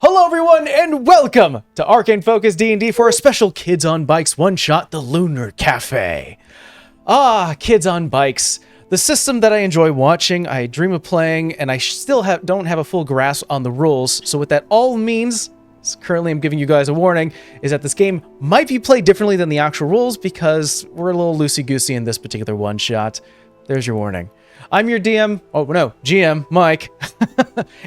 Hello everyone and welcome to Arcane Focus D&D for a special Kids on Bikes one-shot, the Lunar Café. Kids on Bikes. The system that I enjoy watching, I dream of playing, and I still don't have a full grasp on the rules. So what that all means, currently I'm giving you guys a warning, is that this game might be played differently than the actual rules because we're a little loosey-goosey in this particular one-shot. There's your warning. I'm your GM, Mike.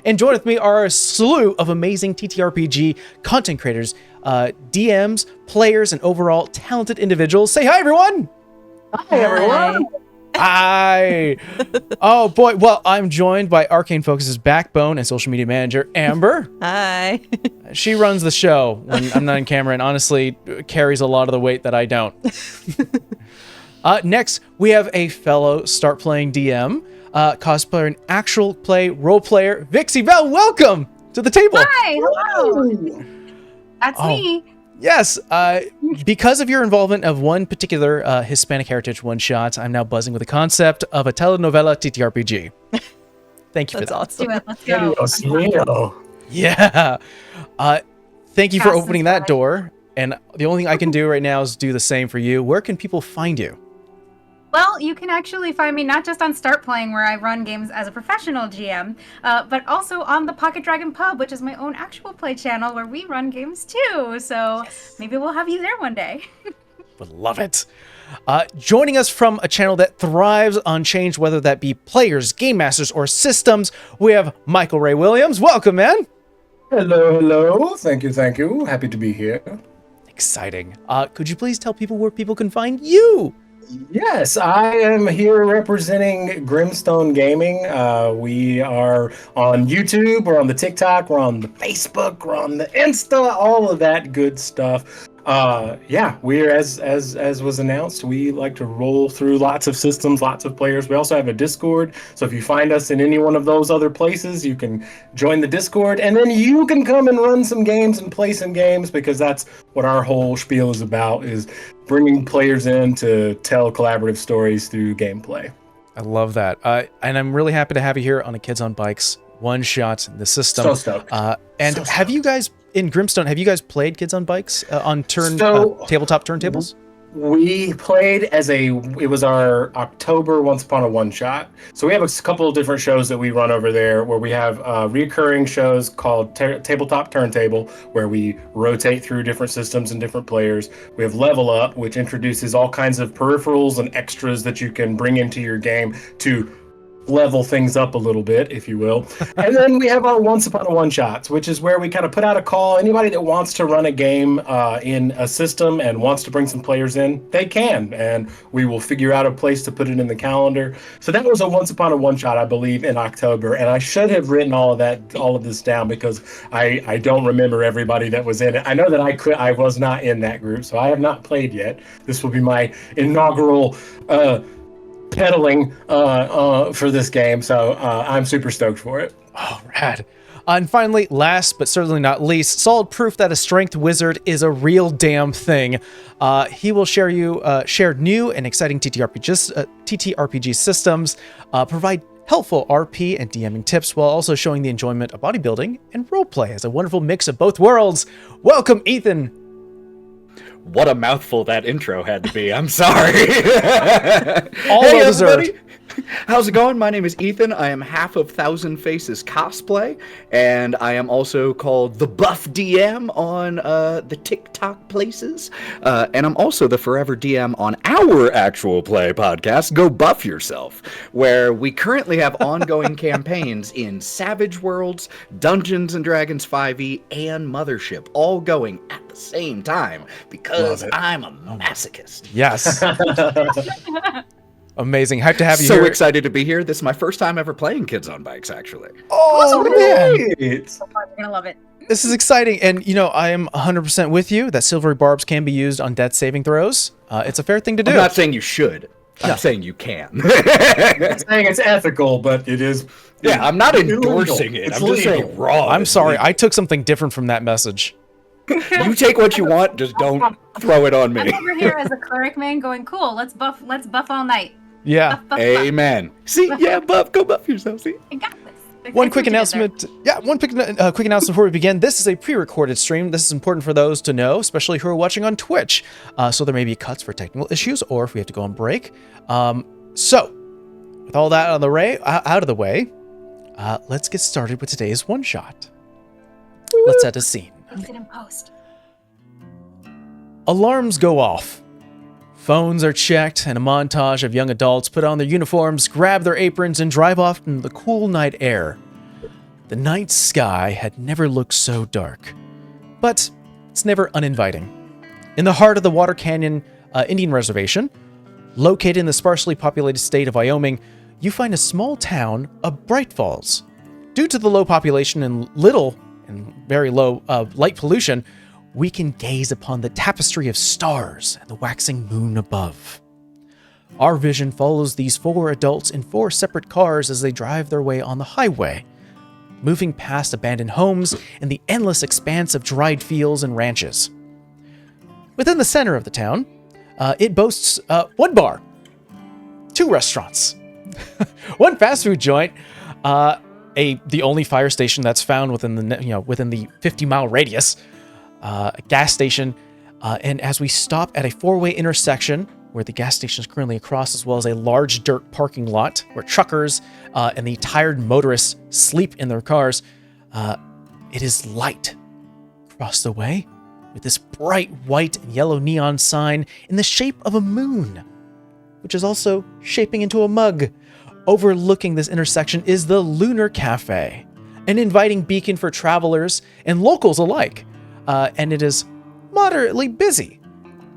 And join with me are a slew of amazing TTRPG content creators, DMs, players, and overall talented individuals. Say hi, everyone! Hi, everyone! Hi! Oh, boy. Well, I'm joined by Arcane Focus's backbone and social media manager, Amber. Hi. She runs the show when I'm not on camera and honestly carries a lot of the weight that I don't. Next, we have a fellow Start Playing DM, cosplayer and actual play role player, Vixie Bell. Welcome to the table. Hi, hello. That's me. Yes, because of your involvement of one particular Hispanic heritage one-shot, I'm now buzzing with the concept of a telenovela TTRPG. Thank you for that. Awesome. Let's go. Yeah. Thank you for opening that door. And the only thing I can do right now is do the same for you. Where can people find you? Well, you can actually find me not just on Start Playing, where I run games as a professional GM, but also on the Pocket Dragon Pub, which is my own actual play channel where we run games too. So maybe we'll have you there one day. Would love it. Joining us from a channel that thrives on change, whether that be players, game masters, or systems, we have Michael Ray Williams. Welcome, man. Hello. Thank you. Happy to be here. Exciting. Could you please tell people where people can find you? Yes, I am here representing Grimstone Gaming. We are on YouTube, we're on the TikTok, we're on the Facebook, we're on the Insta, all of that good stuff. We're as was announced, we like to roll through lots of systems, lots of players. We also have a Discord, so if you find us in any one of those other places, you can join the Discord, and then you can come and run some games and play some games, because that's what our whole spiel is about, is bringing players in to tell collaborative stories through gameplay. I love that. And I'm really happy to have you here on a Kids on Bikes one-shot in the system. So stoked. Have you guys, in Grimstone, have you guys played Kids on Bikes on tabletop turntables? We played it was our October Once Upon a One Shot. So we have a couple of different shows that we run over there, where we have recurring shows called Tabletop Turntable, where we rotate through different systems and different players. We have Level Up, which introduces all kinds of peripherals and extras that you can bring into your game to level things up a little bit, if you will. And then we have our Once Upon a One Shots, which is where we kind of put out a call. Anybody that wants to run a game in a system and wants to bring some players in, they can, and we will figure out a place to put it in the calendar. So that was a Once Upon a One Shot, I believe, in October, and I should have written all of this down, because I don't remember everybody that was in it. I know that I was not in that group, so I have not played yet. This will be my inaugural pedaling for this game, so I'm super stoked for it. Oh, rad. And finally, last but certainly not least, solid proof that a strength wizard is a real damn thing. He will share new and exciting TTRPG systems, provide helpful RP and DMing tips, while also showing the enjoyment of bodybuilding and roleplay as a wonderful mix of both worlds. Welcome, Ethan. What a mouthful that intro had to be. I'm sorry. All hey, deserved. Everybody. How's it going? My name is Ethan. I am half of Thousand Faces cosplay, and I am also called the Buff DM on the TikTok places. And I'm also the Forever DM on our actual play podcast, Go Buff Yourself, where we currently have ongoing campaigns in Savage Worlds, Dungeons and Dragons 5e, and Mothership, all going at the same time, because I'm a masochist. Yes. Amazing. Hyped to have you so here. So excited to be here. This is my first time ever playing Kids on Bikes, actually. Oh, man. So far, you're going to love it. This is exciting. And, I am 100% with you that silvery barbs can be used on death saving throws. It's a fair thing to do. I'm not saying you should. I'm saying you can. I'm saying it's ethical, but it is... Yeah, I'm not endorsing it. I'm just saying wrong. I'm sorry. I took something different from that message. You take what you want, just don't throw it on me. I'm over here as a cleric man going, cool, let's buff all night. Yeah. Buff. Amen. See, go buff yourself, see? I got this. One quick announcement. Yeah, one quick announcement before we begin. This is a pre-recorded stream. This is important for those to know, especially who are watching on Twitch. So there may be cuts for technical issues, or if we have to go on break. So, with all that out of the way, let's get started with today's one shot. Let's set a scene. Fix it in post. Alarms go off. Phones are checked, and a montage of young adults put on their uniforms, grab their aprons, and drive off in the cool night air. The night sky had never looked so dark, but it's never uninviting. In the heart of the Water Canyon Indian Reservation, located in the sparsely populated state of Wyoming, you find a small town of Bright Falls. Due to the low population and very low light pollution, we can gaze upon the tapestry of stars and the waxing moon above. Our vision follows these 4 adults in 4 separate cars as they drive their way on the highway, moving past abandoned homes and the endless expanse of dried fields and ranches. Within the center of the town, it boasts 1 bar, 2 restaurants, 1 fast food joint, the only fire station that's found within the 50-mile radius, a gas station, and as we stop at a 4-way intersection where the gas station is currently across, as well as a large dirt parking lot where truckers and the tired motorists sleep in their cars, it is light across the way with this bright white and yellow neon sign in the shape of a moon, which is also shaping into a mug. Overlooking this intersection is the Lunar Café, an inviting beacon for travelers and locals alike. And it is moderately busy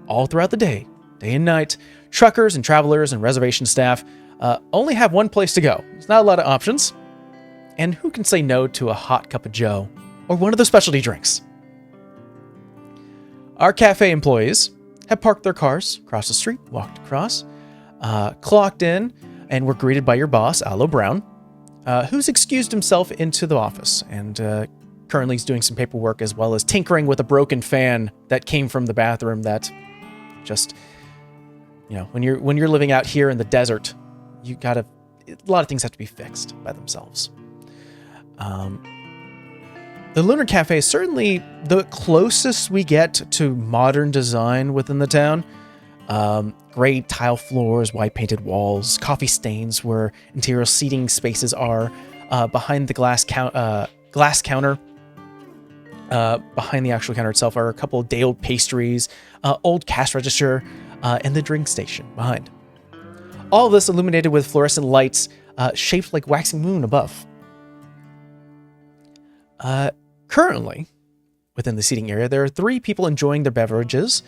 all throughout the day and night. Truckers and travelers and reservation staff only have one place to go. There's not a lot of options. And who can say no to a hot cup of joe or one of the specialty drinks? Our cafe employees have parked their cars across the street, walked across, clocked in, and were greeted by your boss, Aloe Brown, who's excused himself into the office and currently is doing some paperwork as well as tinkering with a broken fan that came from the bathroom that just, when you're living out here in the desert, a lot of things have to be fixed by themselves. The Lunar Café is certainly the closest we get to modern design within the town. Gray tile floors, white painted walls, coffee stains where interior seating spaces are. Behind the glass counter, behind the actual counter itself are a couple of day-old pastries, old cash register, and the drink station behind. All of this illuminated with fluorescent lights shaped like waxing moon above. Currently, within the seating area, there are 3 people enjoying their beverages,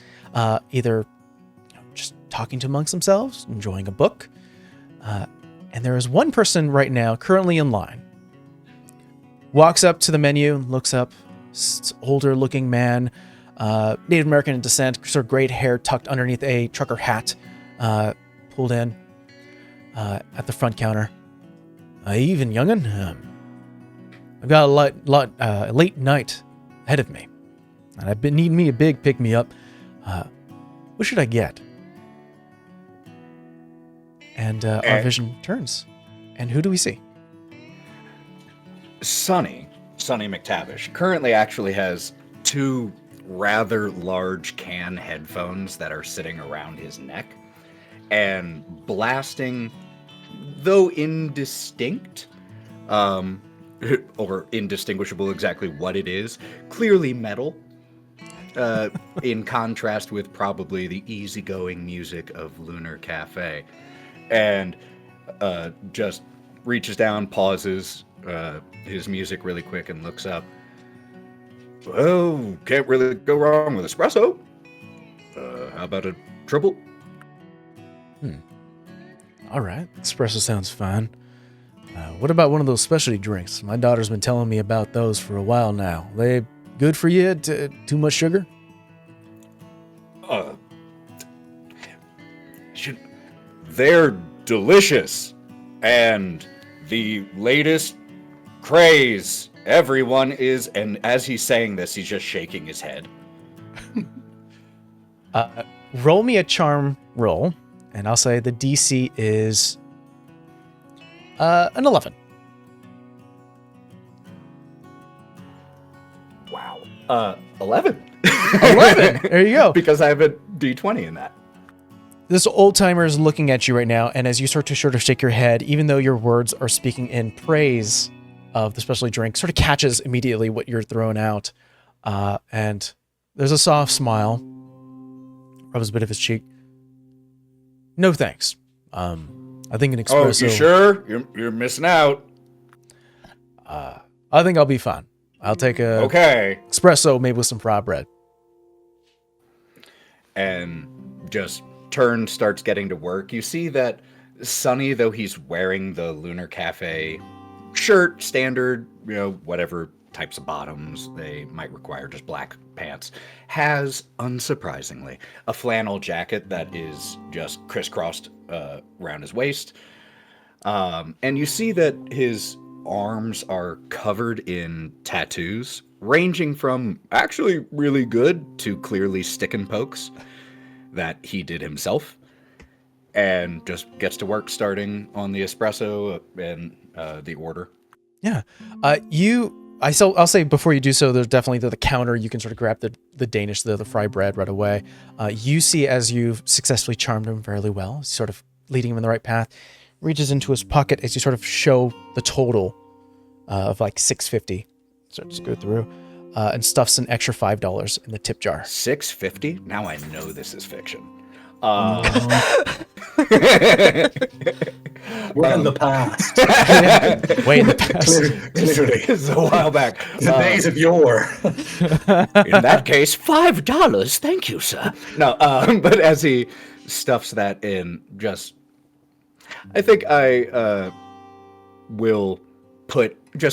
either just talking to amongst themselves, enjoying a book, and there is 1 person right now currently in line. Walks up to the menu, looks up. Older looking man, Native American in descent, sort of great hair tucked underneath a trucker hat, pulled in at the front counter. Even youngin', I've got a late night ahead of me, and I've been needing me a big pick me up. What should I get? And our vision turns, and who do we see? Sonny McTavish currently actually has 2 rather large can headphones that are sitting around his neck, and blasting, though indistinct, or indistinguishable exactly what it is, clearly metal, in contrast with probably the easygoing music of Lunar Café, and just reaches down, pauses his music really quick, and looks up. Well, can't really go wrong with espresso. How about a triple? All right, espresso sounds fine. What about one of those specialty drinks? My daughter's been telling me about those for a while now. They good for you? Too much sugar? They're delicious, and the latest craze. Everyone is, and as he's saying this, he's just shaking his head. Roll me a charm roll, and I'll say the DC is an 11. 11. 11. There you go. Because I have a D20 in that. This old timer is looking at you right now, and as you start to sort of shake your head, even though your words are speaking in praise of the specialty drink, sort of catches immediately what you're throwing out. And there's a soft smile. Rubs a bit of his cheek. No thanks. I think an espresso. Oh, you sure? You're missing out. I think I'll be fine. I'll take a espresso, maybe with some fried bread. And just starts getting to work. You see that Sonny, though he's wearing the Lunar Café shirt, standard, whatever types of bottoms they might require, just black pants, has, unsurprisingly, a flannel jacket that is just crisscrossed around his waist. And you see that his arms are covered in tattoos, ranging from actually really good to clearly stick and pokes that he did himself, and just gets to work starting on the espresso and the order. Yeah. I'll say before you do so, there's definitely the counter. You can sort of grab the Danish, the fried bread right away. You see, as you've successfully charmed him fairly well, sort of leading him in the right path, reaches into his pocket as you sort of show the total of like $6.50. Starts to go through and stuffs an extra $5 in the tip jar. $6.50? Now I know this is fiction. We're in the past. Way in the past. Clearly. It's a while back. The days of yore. In that case, $5. Thank you, sir. No, but as he stuffs that in, I think I will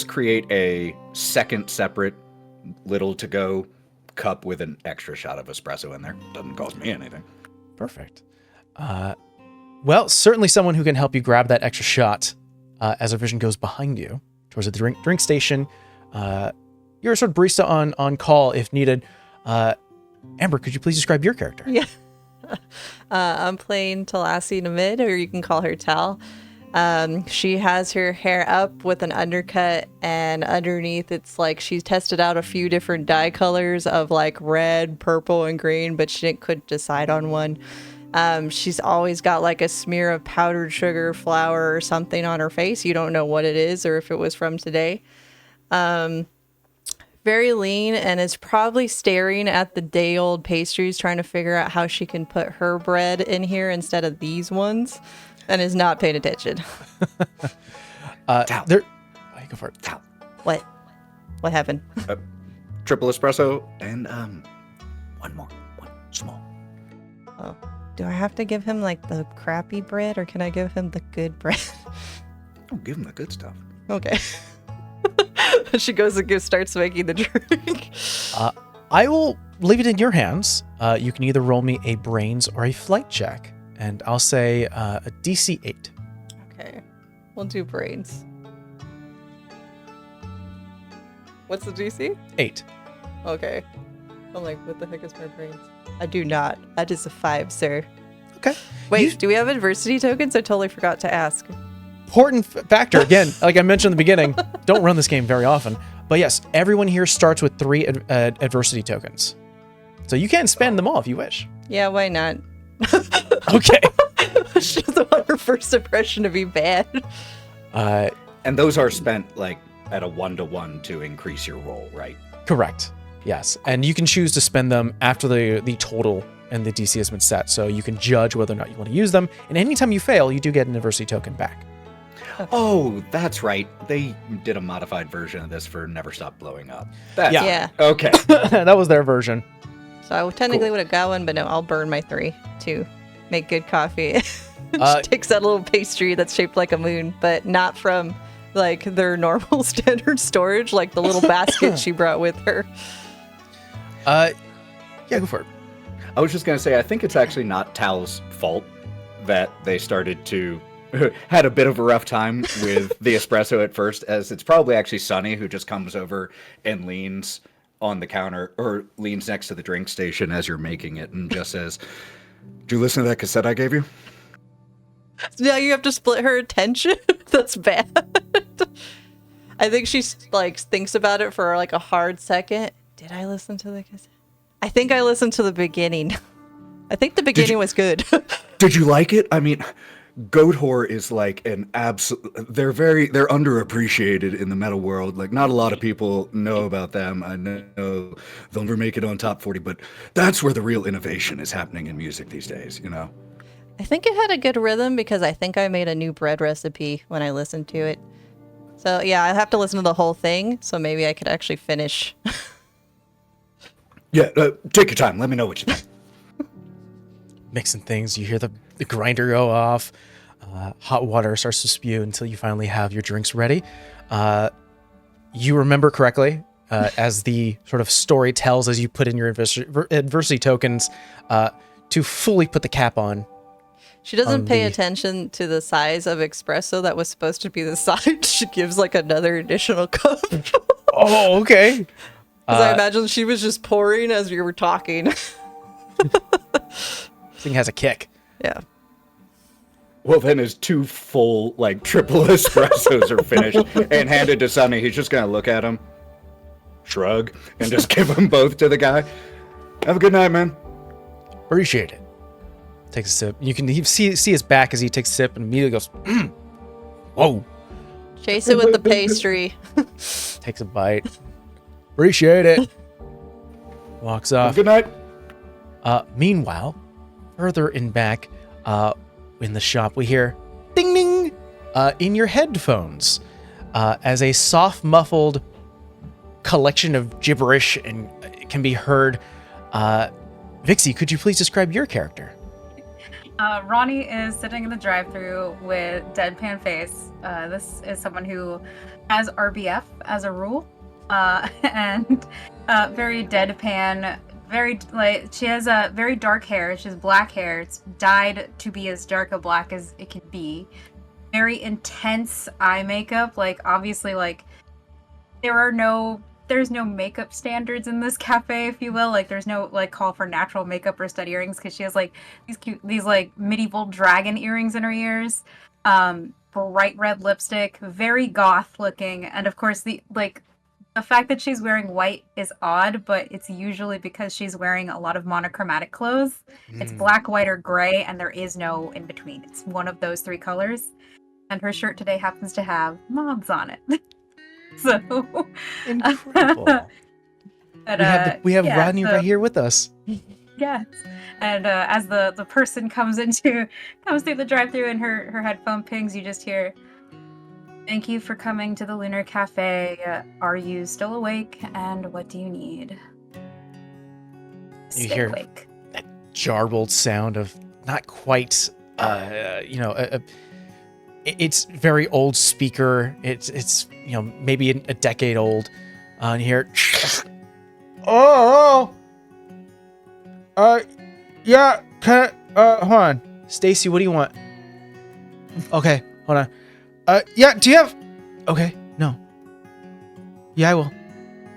create a second separate little to-go cup with an extra shot of espresso in there. Doesn't cost me anything. Perfect. Well, certainly someone who can help you grab that extra shot as a vision goes behind you towards the drink station. You're a sort of barista on call if needed. Amber, could you please describe your character? Yeah. I'm playing Talassi Namid, or you can call her Tal. She has her hair up with an undercut, and underneath it's like she's tested out a few different dye colors of like red, purple, and green, but she couldn't decide on one. She's always got like a smear of powdered sugar, flour, or something on her face. You don't know what it is or if it was from today. Very lean, and is probably staring at the day-old pastries, trying to figure out how she can put her bread in here instead of these ones. And is not paying attention. Tal. Go for it. Tal. What? What happened? Triple espresso and one more. One small. Oh. Do I have to give him like the crappy bread, or can I give him the good bread? Oh, give him the good stuff. Okay. She goes and starts making the drink. I will leave it in your hands. You can either roll me a brains or a flight check. And I'll say a DC 8. Okay. We'll do brains. What's the DC? 8. Okay. I'm like, what the heck is my brains? I do not. That is a 5, sir. Okay. Wait, do we have adversity tokens? I totally forgot to ask. Important factor. Again, like I mentioned in the beginning, don't run this game very often. But yes, everyone here starts with 3 adversity tokens. So you can spend them all if you wish. Yeah, why not? Okay. She doesn't want her first impression to be bad. And those are spent like at a 1-to-1 to increase your roll, right? Correct. Yes. And you can choose to spend them after the total and the DC has been set. So you can judge whether or not you want to use them. And anytime you fail, you do get an adversity token back. Okay. Oh, that's right. They did a modified version of this for Never Stop Blowing Up. Yeah. Okay. That was their version. So I technically would have got one, but no, I'll burn my 3 to make good coffee. She takes that little pastry that's shaped like a moon, but not from like their normal standard storage, like the little basket she brought with her. Yeah, go for it. I was just going to say, I think it's actually not Tal's fault that they started to had a bit of a rough time with the espresso at first, as it's probably actually Sonny who just comes over and leans on the counter or leans next to the drink station as you're making it and just says, "Did you listen to that cassette I gave you?" Now you have to split her attention? That's bad. I think she like thinks about it for like a hard second. Did I listen to the cassette? I think I listened to the beginning. I think the beginning was good. Did you like it? I mean, Goat Whore is like an absolute. They're underappreciated in the metal world. Like, not a lot of people know about them. I know they'll never make it on top 40, but that's where the real innovation is happening in music these days. You know. I think it had a good rhythm because I think I made a new bread recipe when I listened to it. So yeah, I have to listen to the whole thing. So maybe I could actually finish. Yeah, take your time. Let me know what you think. Mixing things, you hear the grinder go off. Hot water starts to spew until you finally have your drinks ready. You remember correctly, as the sort of story tells, as you put in your adversity tokens, to fully put the cap on. She doesn't pay attention to the size of espresso that was supposed to be the side. She gives like another additional cup. Oh, okay. Because I imagine she was just pouring as we were talking. Thing has a kick. Yeah. Well, then his 2 full, like, triple espressos are finished and handed to Sonny. He's just going to look at him, shrug, and just give them both to the guy. Have a good night, man. Appreciate it. Takes a sip. You can see his back as he takes a sip and immediately goes, whoa. Chase it with the pastry. Takes a bite. Appreciate it. Walks off. Have a good night. Meanwhile, further in back, in the shop, we hear ding ding in your headphones as a soft, muffled collection of gibberish and it can be heard. Vixie, could you please describe your character? Ronnie is sitting in the drive-thru with deadpan face. This is someone who has RBF as a rule, and very deadpan. Very she has a very dark hair. She has black hair. It's dyed to be as dark a black as it can be. Very intense eye makeup. Like, obviously, like there's no makeup standards in this cafe, if you will. Like, there's no like call for natural makeup or stud earrings because she has like these like medieval dragon earrings in her ears. Bright red lipstick, very goth looking, and of course the fact that she's wearing white is odd, but it's usually because she's wearing a lot of monochromatic clothes. It's black, white, or gray, and there is no in between. It's one of those 3 colors. And her shirt today happens to have moths on it. So Incredible. But, we have Rodney right here with us. Yes. And as the person comes through the drive-thru and her headphone pings, you just hear, "Thank you for coming to the Lunar Café. Are you still awake? And what do you need?" You Stay hear awake. that jarbled sound of not quite, it's very old speaker. It's maybe a decade old. And you hear, yeah, hold on. Stacy, what do you want? Okay, hold on. Yeah, do you have... Okay, no. Yeah, I will.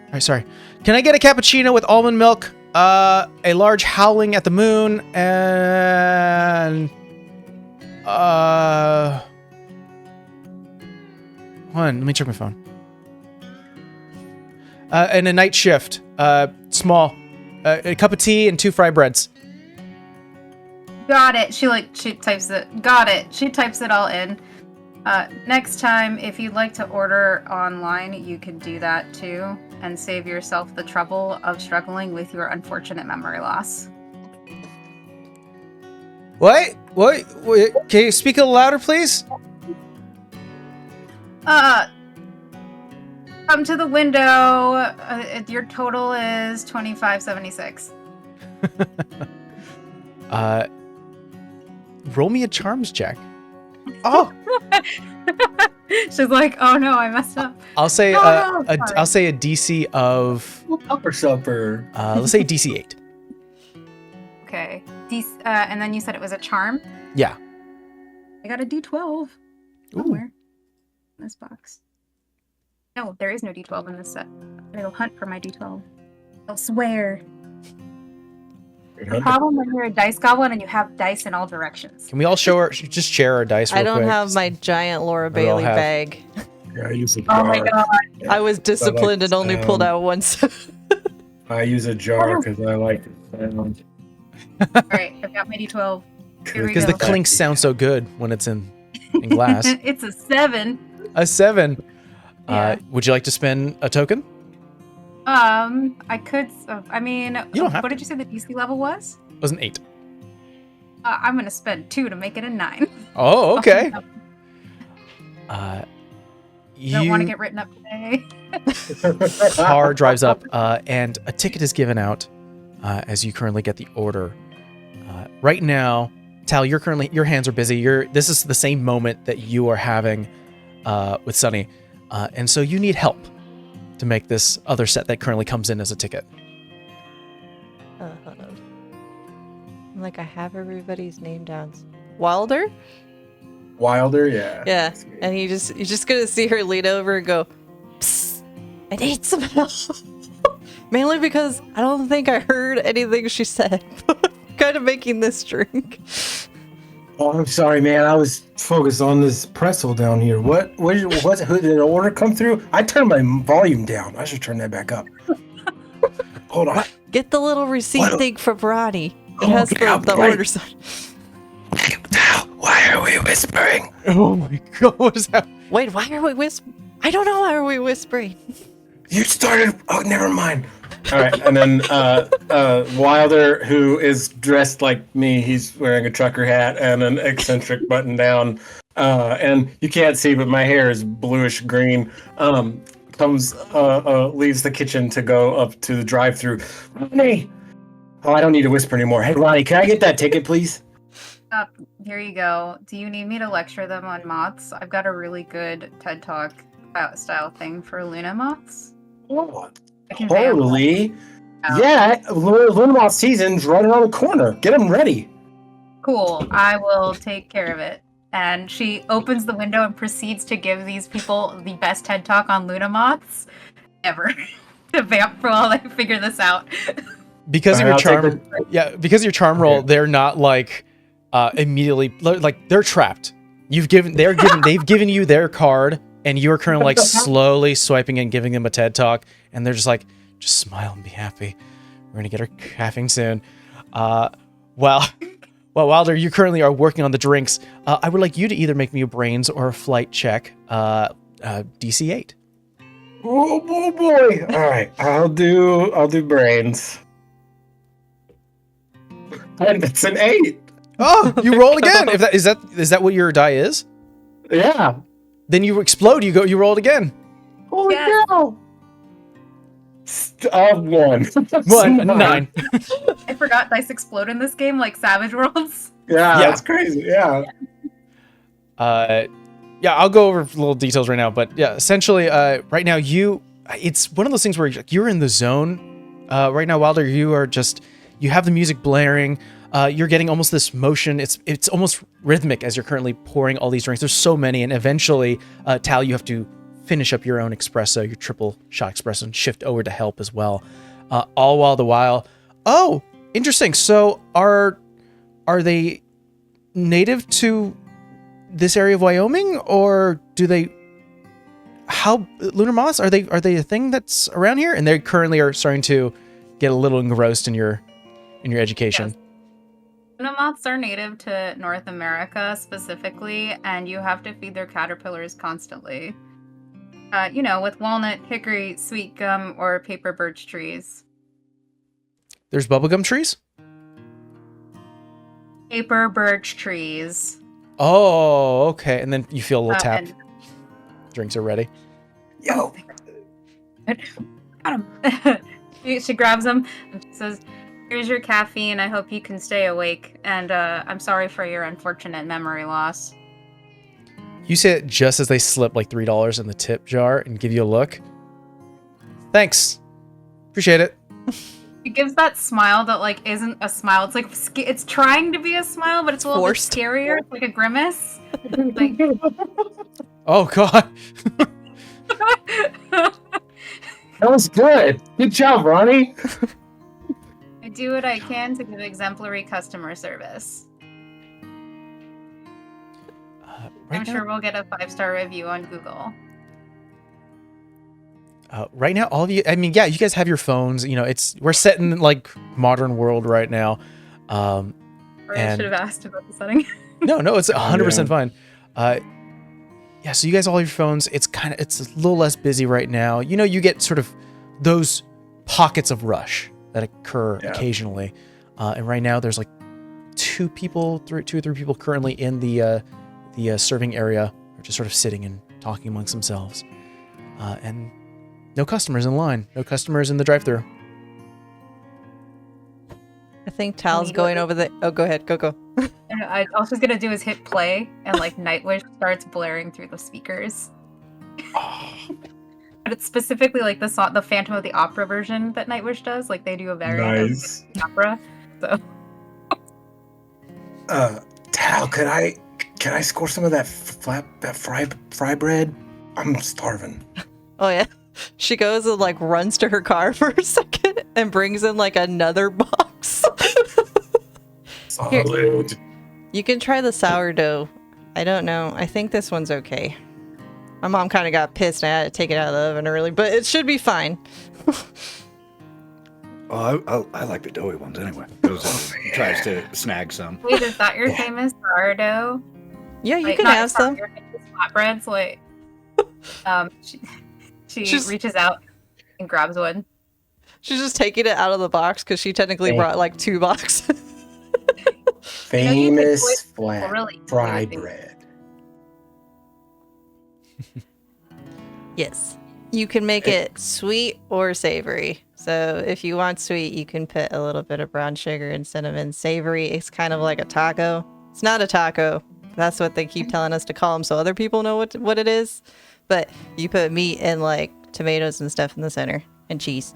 Alright, sorry. Can I get a cappuccino with almond milk, a large howling at the moon, and... Hold on, let me check my phone. And a night shift. Small. A cup of tea and 2 fry breads. Got it. She types it. Got it. She types it all in. Next time, if you'd like to order online, you can do that too, and save yourself the trouble of struggling with your unfortunate memory loss. What? Can you speak a little louder, please? Come to the window. Your total is $25.76. Roll me a charms check. Oh, she's like, "Oh no, I messed up." I'll say I'll say a DC of Upper supper. let's say DC 8. Okay. And then you said it was a charm. Yeah. I got a D12 somewhere in this box. No, there is no D12 in this set. I gotta go hunt for my D12 elsewhere. The problem when you're a dice goblin and you have dice in all directions. Can we all just share our dice real I don't quick? have my giant Laura We all Bailey have- bag. Yeah, I use the Oh my car. god. I was disciplined and only pulled out once. I use a jar because I like it. All right, I've got my D12. Here we Because go. the clinks sound so good when it's in glass. It's a 7. A 7. Yeah. Would you like to spend a token? I could. I mean, You don't have what to. did you say the DC level was? It was an 8. I'm gonna spend 2 to make it a 9. Oh, okay. You don't want to get written up today. Car drives up, and a ticket is given out as you currently get the order. Right now, Tal, your hands are busy. This is the same moment that you are having with Sunny, and so you need help to make this other set that currently comes in as a ticket. Hold on. I have everybody's name down. Wilder? Wilder, yeah. Yeah. And you're just gonna see her lean over and go, "Psst, I need some help." Mainly because I don't think I heard anything she said. Kind of making this drink. Oh, I'm sorry, man. I was focused on this pretzel down here. Who did an order come through? I turned my volume down. I should turn that back up. Hold on. Get the little receipt thing from Ronnie. It Oh, has yeah, the right. order sign. Why are we whispering? Oh my god, what is that? Wait, why are we whispering? I don't know why are we whispering. You started. Oh, never mind. All right, and then Wilder, who is dressed like me, he's wearing a trucker hat and an eccentric button down, and you can't see, but my hair is bluish green. Leaves the kitchen to go up to the drive-through. Ronnie, oh, I don't need to whisper anymore. Hey, Ronnie, can I get that ticket, please? Here you go. Do you need me to lecture them on moths? I've got a really good TED Talk style thing for Luna moths. Oh, I can say 'em. totally. Oh. Yeah, Lunar season's right around the corner. Get them ready. Cool. I will take care of it. And she opens the window and proceeds to give these people the best TED Talk on Luna moths ever. To vamp for while I figure this out. Because of All your right, charm, because of your charm roll, they're not immediately they're trapped. They've given you their card, and you're currently slowly swiping and giving them a TED Talk, and they're just just smile and be happy. We're gonna get her caffeine soon. Well, Wilder, you currently are working on the drinks. I would like you to either make me a brains or a flight check. DC 8. Oh boy! All right, I'll do brains. And it's an 8. Oh, you roll again. Is that what your die is? Yeah. Then you explode. You roll it again. Holy Yes. cow! 1. 1, 9. I forgot dice explode in this game like Savage Worlds. Yeah, Yeah. that's crazy. Yeah. Yeah, I'll go over little details right now, but yeah, essentially, right now it's one of those things where you're in the zone. Right now, Wilder, you have the music blaring. You're getting almost this motion. It's almost rhythmic as you're currently pouring all these drinks. There's so many, and eventually, Tal, you have to finish up your own espresso, your triple shot espresso, and shift over to help as well. All while, oh, interesting. So are they native to this area of Wyoming, or do they? How lunar moths are they a thing that's around here? And they currently are starting to get a little engrossed in your education. Yes. Luna moths are native to North America specifically, and you have to feed their caterpillars constantly. With walnut, hickory, sweet gum, or paper birch trees. There's bubblegum trees? Paper birch trees. Oh, okay. And then you feel a little tap. And- Drinks are ready. Yo. Got him. She grabs him and she says, "Here's your caffeine. I hope you can stay awake. And I'm sorry for your unfortunate memory loss." You say it just as they slip like $3 in the tip jar and give you a look. Thanks. Appreciate it. She gives that smile that isn't a smile. It's like it's trying to be a smile, but it's a little Forced. bit scarier. It's like a grimace. Like, Oh god. That was good. Good job, Ronnie. I do what I can to give exemplary customer service. Right I'm now- sure we'll get a 5-star review on Google. right now, all of you, I mean, yeah, you guys have your phones. You know, we're set in like modern world right now. Or I And- should have asked about the setting. No, it's 100% fine. Yeah, so you guys all have your phones. It's a little less busy right now. You know, you get sort of those pockets of rush that occur occasionally. And right now there's like two or three people currently in the serving area, just sort of sitting and talking amongst themselves. And no customers in line, no customers in the drive-thru. I think Tal's going over the. Oh, go ahead. Go. And all she's gonna do is hit play, and like Nightwish starts blaring through the speakers. But it's specifically like the song, the Phantom of the Opera version that Nightwish does. Like they do a variant of the opera. So. Tal, can I score some of that fry bread? I'm starving. Oh yeah. She goes and like runs to her car for a second and brings in like another box. Solid. You can try the sourdough. I don't know. I think this one's okay. My mom kind of got pissed and I had to take it out of the oven early, but it should be fine. Oh, I like the doughy ones anyway. Goes and tries to snag some. Wait, is that your famous sourdough? Yeah, you Like, can not have some. Your famous flatbreads, like. She She's- reaches out and grabs one. She's just taking it out of the box because she technically brought like 2 boxes. Famous flat really fry cute. bread. Yes. You can make it sweet or savory. So if you want sweet, you can put a little bit of brown sugar and cinnamon. Savory, it's kind of like a taco. It's not a taco. That's what they keep telling us to call them so other people know what it is. But you put meat and like tomatoes and stuff in the center and cheese.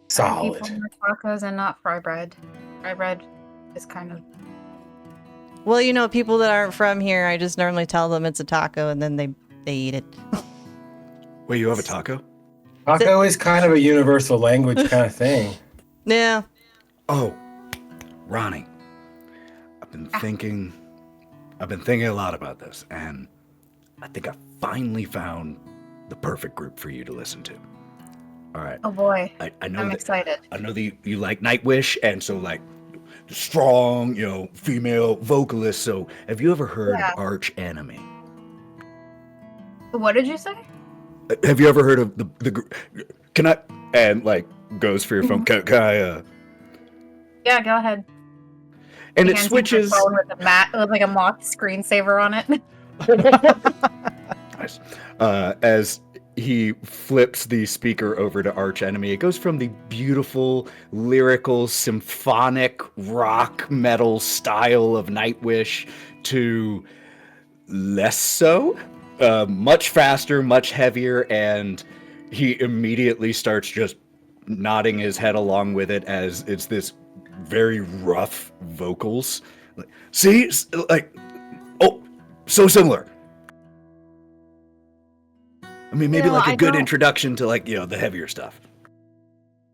Solid. People want tacos and not fry bread. Fry bread is kind of. Well, you know, people that aren't from here, I just normally tell them it's a taco and then they eat it. Wait, you have a taco? Taco is kind of a universal language kind of thing. Yeah. Oh, Ronnie. I've been thinking a lot about this, and I think I finally found the perfect group for you to listen to. All right. Oh boy, I know I'm that, excited. I know that you like Nightwish, and so like strong, female vocalists. So have you ever heard of Arcane? What did you say? Have you ever heard of the can I, and like goes for your phone, can I, Yeah, go ahead. and He it hands you switches. the phone with a mat with like a mock screensaver on it. Nice. As he flips the speaker over to Arch Enemy, it goes from the beautiful, lyrical, symphonic rock metal style of Nightwish to less so, much faster, much heavier, and he immediately starts just nodding his head along with it as it's this very rough vocals. See, like, oh, so similar. I mean, maybe like a good introduction to like, the heavier stuff.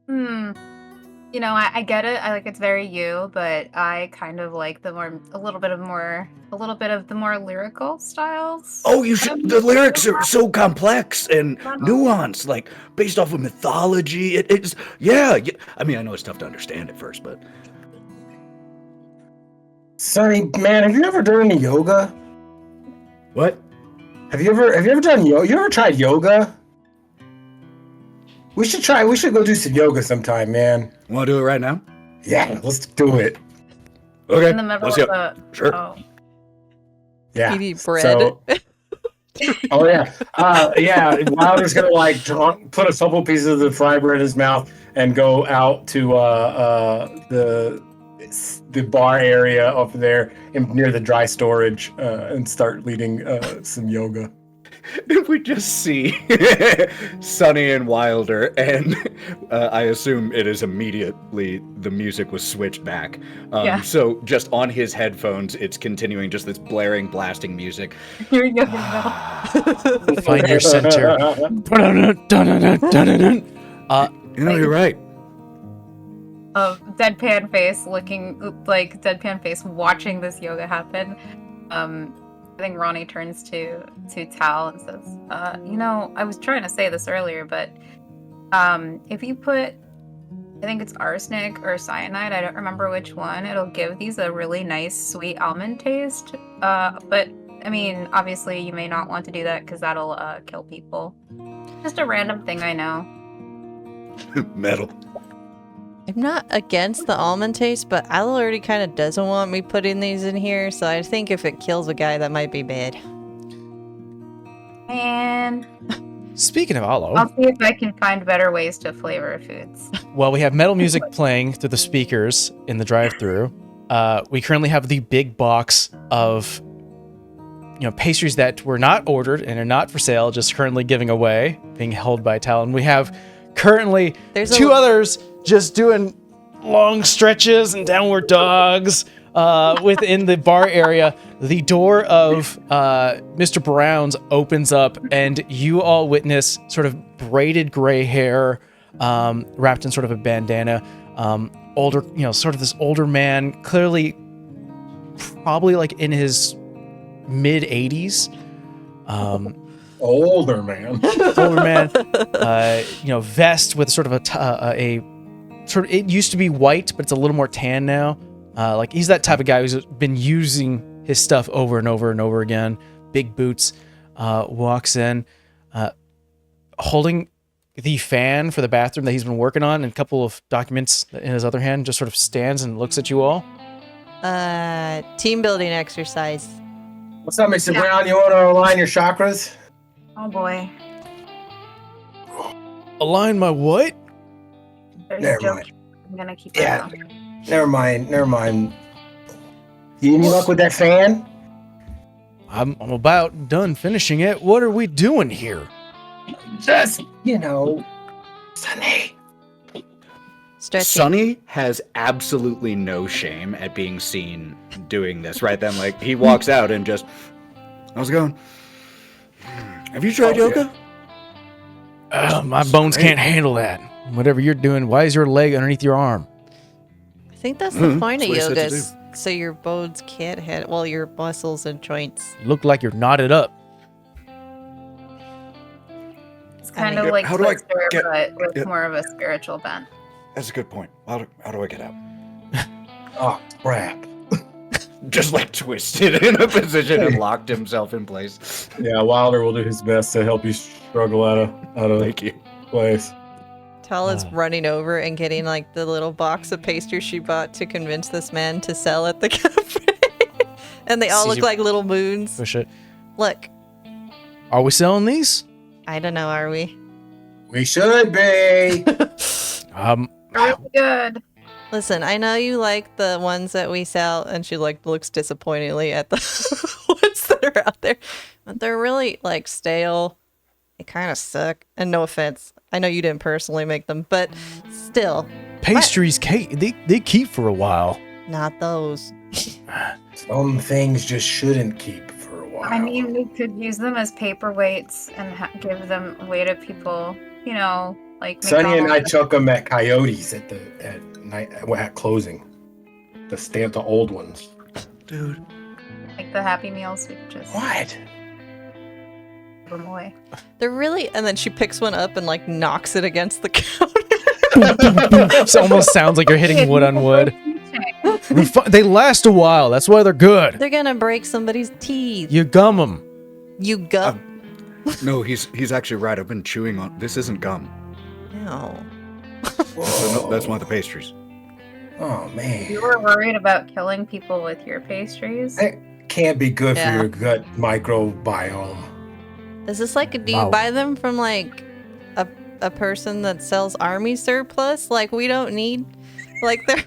You know, I get it. I like it's very you, but I kind of like a little bit of the more lyrical styles. Oh, you should. The lyrics are so complex and nuanced, like based off of mythology. It's yeah. I mean, I know it's tough to understand at first, but Sonny, man, have you ever done any yoga? what? Have you ever done yoga? You ever tried yoga? We should go do some yoga sometime, man. Want to do it right now? Yeah, let's do it. Okay. In the middle let's of go. the Sure. oh. Yeah. You eat bread. So, oh yeah, yeah. Wilder's gonna like put a couple pieces of the fry bread in his mouth and go out to the bar area over there near the dry storage and start leading some yoga. If we just see Sonny and Wilder, and I assume it is immediately the music was switched back. Yeah. So just on his headphones, it's continuing just this blaring, blasting music. Your yoga bell. Find your center. You're right. Deadpan face watching this yoga happen. think Ronnie turns to Tal and says, I was trying to say this earlier, but if you put, I think it's arsenic or cyanide, I don't remember which one, it'll give these a really nice sweet almond taste. But I mean, obviously you may not want to do that because that'll kill people. Just a random thing I know. Metal. I'm not against the almond taste, but Al already kind of doesn't want me putting these in here, so I think if it kills a guy, that might be bad. And Speaking of Aloe, I'll see if I can find better ways to flavor foods. well, we have metal music playing through the speakers in the drive-thru. We currently have the big box of pastries that were not ordered and are not for sale, just currently giving away, being held by Talon. We have currently two others just doing long stretches and downward dogs within the bar area. The door of Mr. Brown's opens up, and you all witness sort of braided gray hair, wrapped in sort of a bandana. Older, sort of this older man, clearly probably like in his mid 80s. Older man. Vest with sort of a sort of, it used to be white, but it's a little more tan now. Like he's that type of guy who's been using his stuff over and over and over again. Big boots, walks in, holding the fan for the bathroom that he's been working on and a couple of documents in his other hand, just sort of stands and looks at you all. Team building exercise. What's up, Mr. Brown? You want to align your chakras? Oh boy. Align my what? There's Never a joke. mind. I'm gonna keep Yeah. that. Never mind. You any luck with that fan? I'm about done finishing it. What are we doing here? Just, Sunny. Stretching. Sonny has absolutely no shame at being seen doing this right then. Like, he walks out and just, how's it going? Have you tried yoga? My bones can't handle that. Whatever you're doing, why is your leg underneath your arm? I think that's the point of that's what he yoga, said to so your bones can't hit, your muscles and joints. Look like you're knotted up. It's kind I of mean, like how do I Twister, get- but with get- more of a spiritual bent. That's a good point. How do I get out? Oh, crap. Just like twisted in a position and locked himself in place. Yeah, Wilder will do his best to help you struggle out of Thank you. place. Tal is running over and getting like the little box of pastries she bought to convince this man to sell at the cafe. And they all Sees look you- like little moons. Push it. Look, Are we selling these? I don't know, are we? We should be. Really good. Listen, I know you like the ones that we sell, and she like looks disappointingly at the ones that are out there, but they're really like stale. They kind of suck. And no offense, I know you didn't personally make them, but still, pastries, they keep for a while. not those. Some things just shouldn't keep for a while. I mean, we could use them as paperweights and give them away to people. Like Sonny and I McDonald's. took them at Coyotes at closing. To stamp the old ones. Dude. Like the Happy Meals, we could just What? give them away. They're really, and then she picks one up and like knocks it against the counter. It almost sounds like you're hitting wood on wood. They last a while. That's why they're good. They're gonna break somebody's teeth. You gum them. You gum. No, he's actually right. I've been chewing on. This isn't gum. No. That's one of the pastries. Oh man. You were worried about killing people with your pastries? That can't be good Yeah. for your gut microbiome. Is this like, do you Wow. buy them from like a person that sells army surplus? Like we don't need, like they're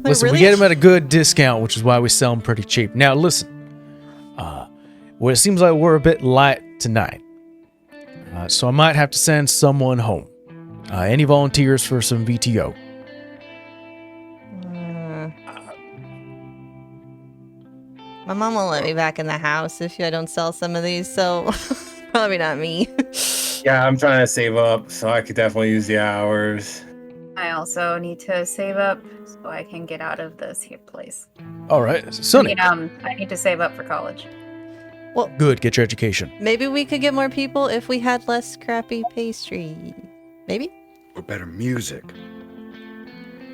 Listen, really. we get them at a good discount, which is why we sell them pretty cheap. Now, listen. Well, it seems like we're a bit light tonight. So I might have to send someone home. Any volunteers for some VTO? My mom won't let me back in the house if I don't sell some of these, so probably not me. Yeah, I'm trying to save up, so I could definitely use the hours. I also need to save up so I can get out of this here place. All right, Sonny. I need to save up for college. Well, Good, get your education. maybe we could get more people if we had less crappy pastry. Maybe? Or better music.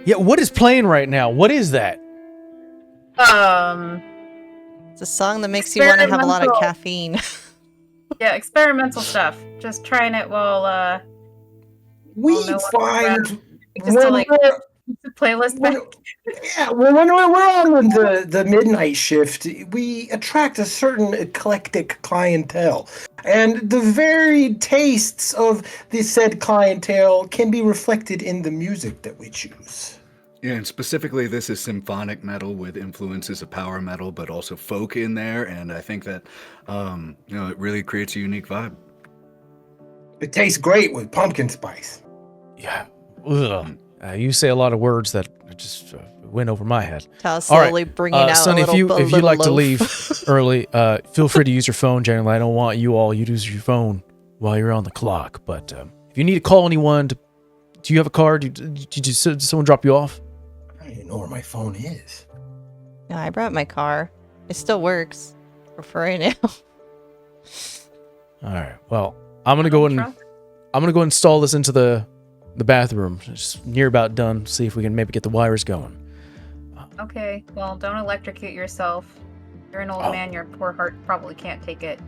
Yeah, what is playing right now? What is that? It's a song that makes you want to have a lot of Experimental. caffeine. Yeah, experimental stuff. Just trying it while We Oh, no, find just to like when the playlist back. yeah, well, when we're on the midnight shift, we attract a certain eclectic clientele, and the varied tastes of the said clientele can be reflected in the music that we choose. Yeah, and specifically, this is symphonic metal with influences of power metal, but also folk in there, and I think that, it really creates a unique vibe. It tastes great with pumpkin spice. Yeah. Ugh. You say a lot of words that just went over my head. Tell All right, slowly bringing out son, a if little, you like to loaf. leave early, feel free to use your phone. Generally, I don't want you to use your phone while you're on the clock. But if you need to call anyone, do you have a car? Did someone drop you off? I don't even know where my phone is. No, I brought my car. It still works for right now. All right. Well, I'm gonna go and install this into the bathroom. It's near about done. See if we can maybe get the wires going. Okay, well, don't electrocute yourself. You're an old man. Your poor heart probably can't take it.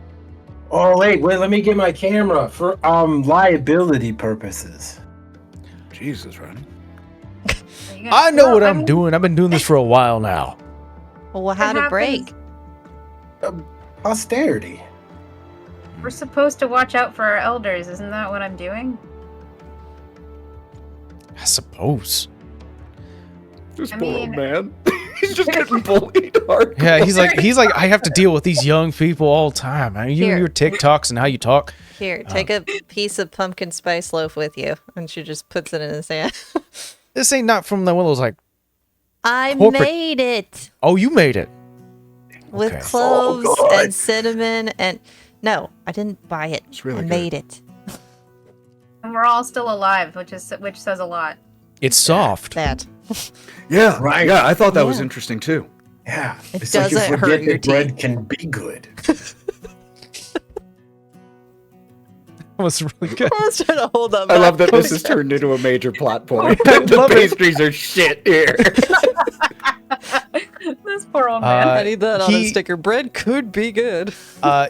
Oh wait, let me get my camera for liability purposes. Jesus, Ronnie. Are you gonna- I know Well, what I I'm mean, doing. I've been doing this for a while now. Well, how'd it break? Posterity. We're supposed to watch out for our elders. Isn't that what I'm doing? I suppose. This I poor mean- old man. He's just getting bullied hard. Yeah, he's like I have to deal with these young people all the time. I mean, you and Here. your TikToks and how you talk. Here, take a piece of pumpkin spice loaf with you. And she just puts it in his hand. This ain't not from the one of those like. I Corporate- made it Oh, you made it. with Okay. cloves Oh, God. and cinnamon and no, I didn't buy it. It's really I good. made it. And we're all still alive, which says a lot. It's soft. That. Yeah, Right. Yeah, I thought that was Yeah. interesting too. Yeah, It it's like you doesn't hurt forget your that bread teeth. can be good. That was really good. I was trying to hold up. I love that this has turned into a major plot point. I the love it. pastries are shit here. This poor old man. I need that on a he- sticker. Bread could be good.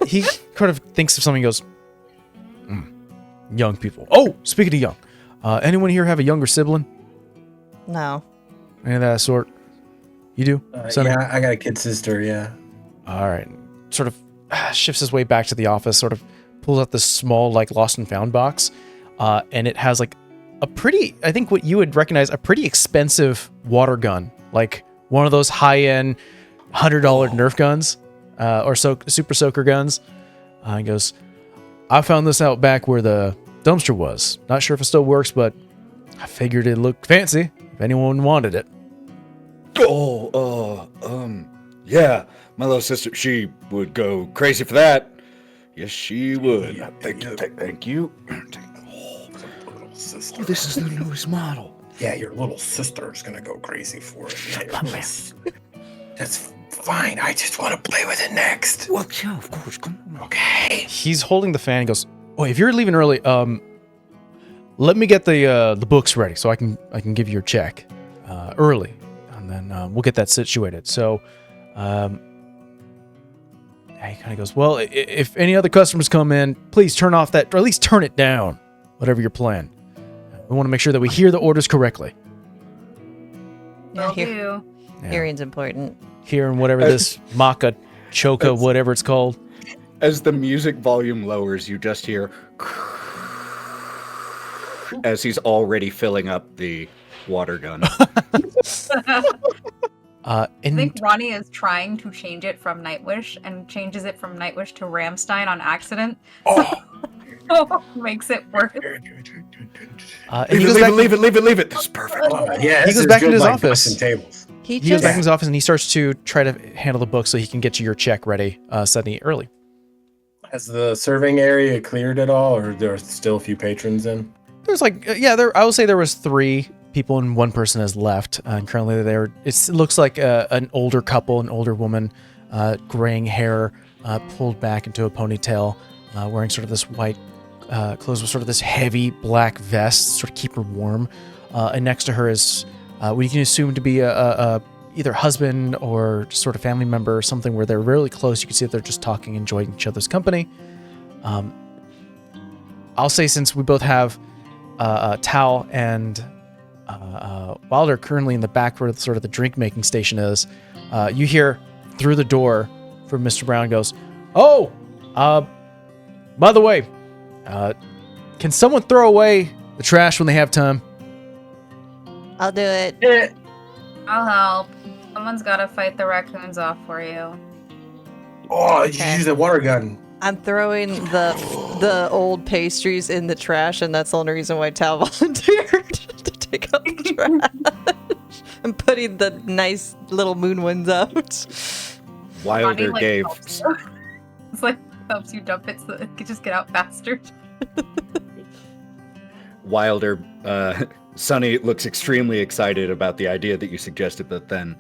He kind of thinks of something. He goes, young people. Oh, speaking of young, anyone here have a younger sibling? No. Any of that sort? You do? Sonny? Yeah, I got a kid sister. Yeah. All right. Sort of shifts his way back to the office, sort of pulls out this small, like, lost and found box. And it has, like, a pretty, I think what you would recognize, a pretty expensive water gun. Like, one of those high-end $100 Nerf guns or super soaker guns. He goes, I found this out back where the dumpster was. Not sure if it still works, but I figured it looked fancy if anyone wanted it. Yeah, my little sister, she would go crazy for that. Yes, she would. Thank you. Little sister. Oh, this is the newest model. Yeah, your little sister is gonna go crazy for it. That's fine. I just want to play with it next. Well, yeah, of course. Come on. Okay. He's holding the fan. He goes, "Oh, if you're leaving early, let me get the books ready so I can give you your check early, and then we'll get that situated." So, he kind of goes, "Well, if any other customers come in, please turn off that, or at least turn it down, whatever your plan. We want to make sure that we hear the orders correctly. Yeah, Will hear- do. Yeah. hearing's important. Hearing whatever this maca choca, whatever it's called." As the music volume lowers, you just hear as he's already filling up the water gun. I And think Ronnie is trying to change it from Nightwish and changes it from Nightwish to Ramstein on accident. So makes it worse. and he goes back. leave it. That's perfect. Yeah, He this goes is back good, in his like, office. busting tables. He He goes just back in his office and he starts to try to handle the book so he can get you your check ready suddenly early. Has the serving area cleared at all, or there are still a few patrons in? There's like, I will say there was 3 people and 1 person has left. And currently it looks like an older couple, an older woman, graying hair, pulled back into a ponytail, wearing sort of this white clothes with sort of this heavy black vest, sort of keep her warm. And next to her is what you can assume to be a either husband or just sort of family member or something where they're really close. You can see that they're just talking, enjoying each other's company. I'll say since we both have Tal and Wilder currently in the back where sort of the drink making station is, you hear through the door from Mr. Brown goes, "Oh, by the way, can someone throw away the trash when they have time?" I'll do it. I'll help. Someone's got to fight the raccoons off for you. Oh, you Okay. use a water gun. I'm throwing the old pastries in the trash, and that's the only reason why Tal volunteered to take out the trash. I'm putting the nice little moon ones out. Wilder Bonnie, gave. helps you. It's like helps you dump it so that it can just get out faster. Wilder, Sonny looks extremely excited about the idea that you suggested, but then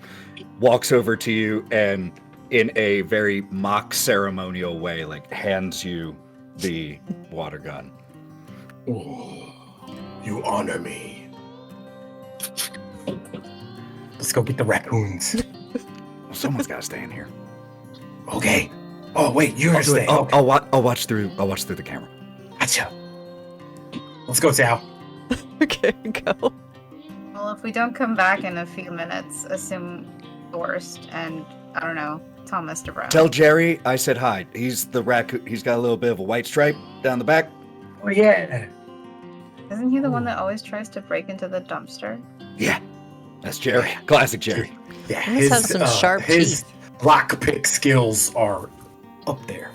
walks over to you and, in a very mock ceremonial way, like hands you the water gun. Oh, you honor me. Let's go get the raccoons. Someone's got to stay in here. Okay. Oh wait, you're I'll do it. staying. Okay. I'll watch through the camera. Gotcha. Let's go, Tal. Okay, go. Well, if we don't come back in a few minutes, assume the worst, and I don't know, tell Mr. Brown. Tell Jerry I said hi. He's the raccoon. He's got a little bit of a white stripe down the back. Oh yeah. Isn't he the one that always tries to break into the dumpster? Yeah, that's Jerry. Classic Jerry. Yeah. He must have some sharp his teeth. lockpick skills are up there.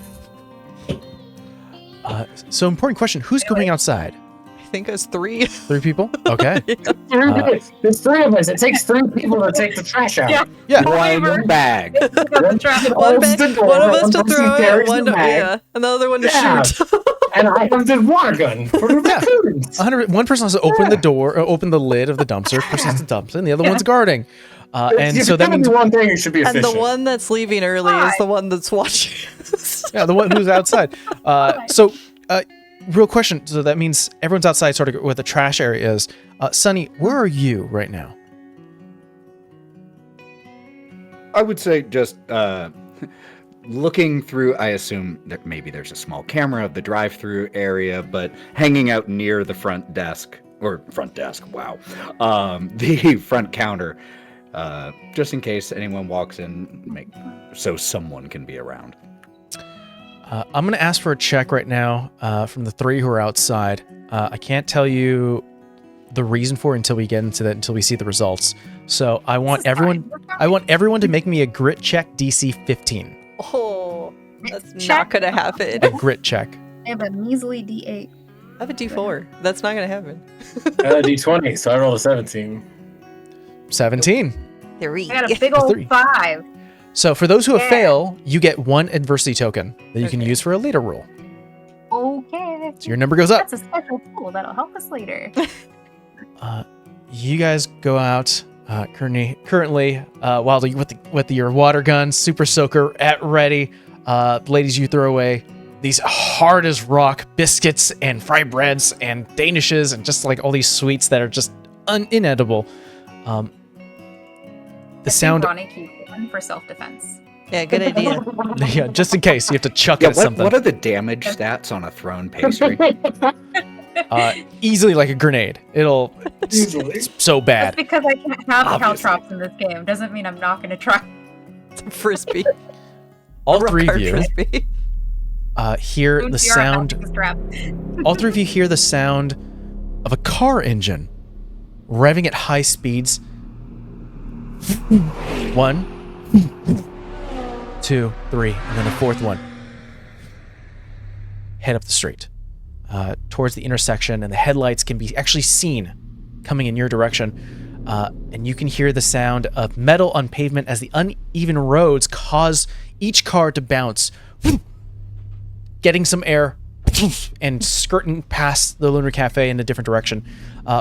So important question: who's going outside? I think it was 3. 3 people. Okay. There's 3 of us. It takes 3 people to take the trash out. Yeah. Yeah. One bag. One Opens the door, one of us to person throw it, carries one the bag, yeah, and the other one to Yeah. shoot. and I have the water gun for the Yeah. raccoons. 100. One person has to open the door, or open the lid of the dumpster. Person has to dump it, and the other one's guarding. And If so you're that gonna means do one thing, it should be And efficient. the one that's leaving early is the one that's watching. yeah, the one who's outside. Real question. So that means everyone's outside, sort of where the trash area is. Sonny, where are you right now? I would say just looking through. I assume that maybe there's a small camera of the drive-through area, but hanging out near the front desk. Wow, the front counter, just in case anyone walks in, so someone can be around. I'm going to ask for a check right now from the 3 who are outside. I can't tell you the reason for it until we get into that, until we see the results. So I want everyone to make me a grit check DC 15. Oh, that's Check. not gonna happen. A grit check. I have a measly D8. I have a D4. That's not gonna happen. D20, so I rolled a 17. 17. 3. I got a big old 3. 5. So for those who have Yeah. failed, you get 1 adversity token that you can Okay. use for a leader roll. Okay. So your number goes up. That's a special tool that'll help us later. You guys go out. Currently, Wilder with your water gun, super soaker at ready. Ladies, you throw away these hard as rock biscuits and fry breads and danishes and just like all these sweets that are just inedible. The sound, Ronnie keeps one for self-defense. Yeah, good idea. yeah, just in case you have to chuck Yeah, it at something. what are the damage stats on a thrown pastry? Easily like a grenade. It's so Just bad. because I can't have Obviously. caltrops in this game doesn't mean I'm not going to try. It's a frisbee. All Rock 3 of hard you frisbee. hear the sound. All 3 of you hear the sound of a car engine revving at high speeds. 1, 2, 3, and then a 4th one. Head up the street towards the intersection, and the headlights can be actually seen coming in your direction. And you can hear the sound of metal on pavement as the uneven roads cause each car to bounce, getting some air, and skirting past the Lunar Café in a different direction,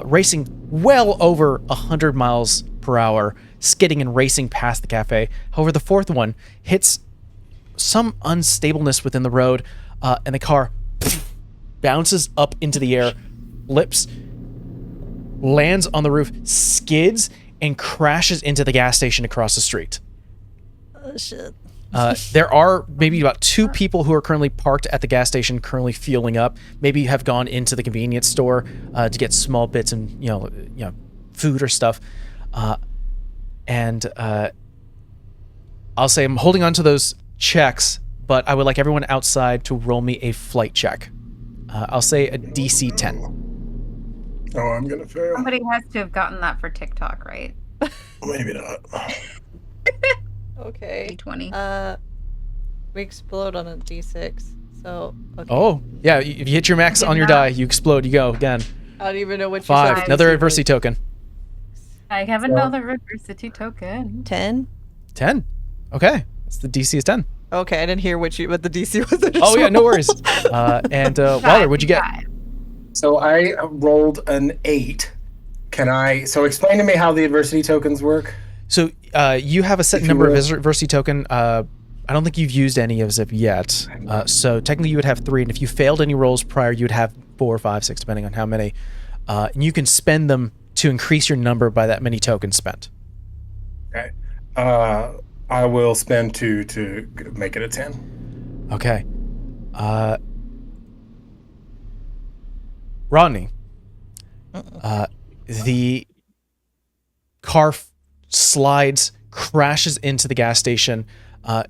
racing well over 100 miles per hour, skidding and racing past the cafe. However, the 4th one hits some unstableness within the road, and the car bounces up into the air, flips, lands on the roof, skids, and crashes into the gas station across the street. Oh, shit. There are maybe about 2 people who are currently parked at the gas station, currently fueling up. Maybe have gone into the convenience store to get small bits and food or stuff. And I'll say I'm holding on to those checks, but I would like everyone outside to roll me a flight check. I'll say a DC 10. Oh, I'm gonna fail. Somebody has to have gotten that for TikTok, right? Maybe not. Okay. D20. We explode on a D6. So. Okay. Oh, yeah. If you hit your max on your die, you explode. You go again. I don't even know what you 5. said. Another adversity token. I have another adversity token. 10. 10. Okay. It's the DC is 10. Okay, I didn't hear what the DC was. Oh yeah, no worries. And Wilder, what'd you get? 5. So I rolled an 8. So explain to me how the adversity tokens work? So you have a set If you number of will. adversity token. I don't think you've used any of them yet. So technically you would have 3, and if you failed any rolls prior, you'd have 4, 5, 6, depending on how many. And you can spend them to increase your number by that many tokens spent. Okay. I will spend 2 to make it a 10. Okay. Rodney. The car slides, crashes into the gas station.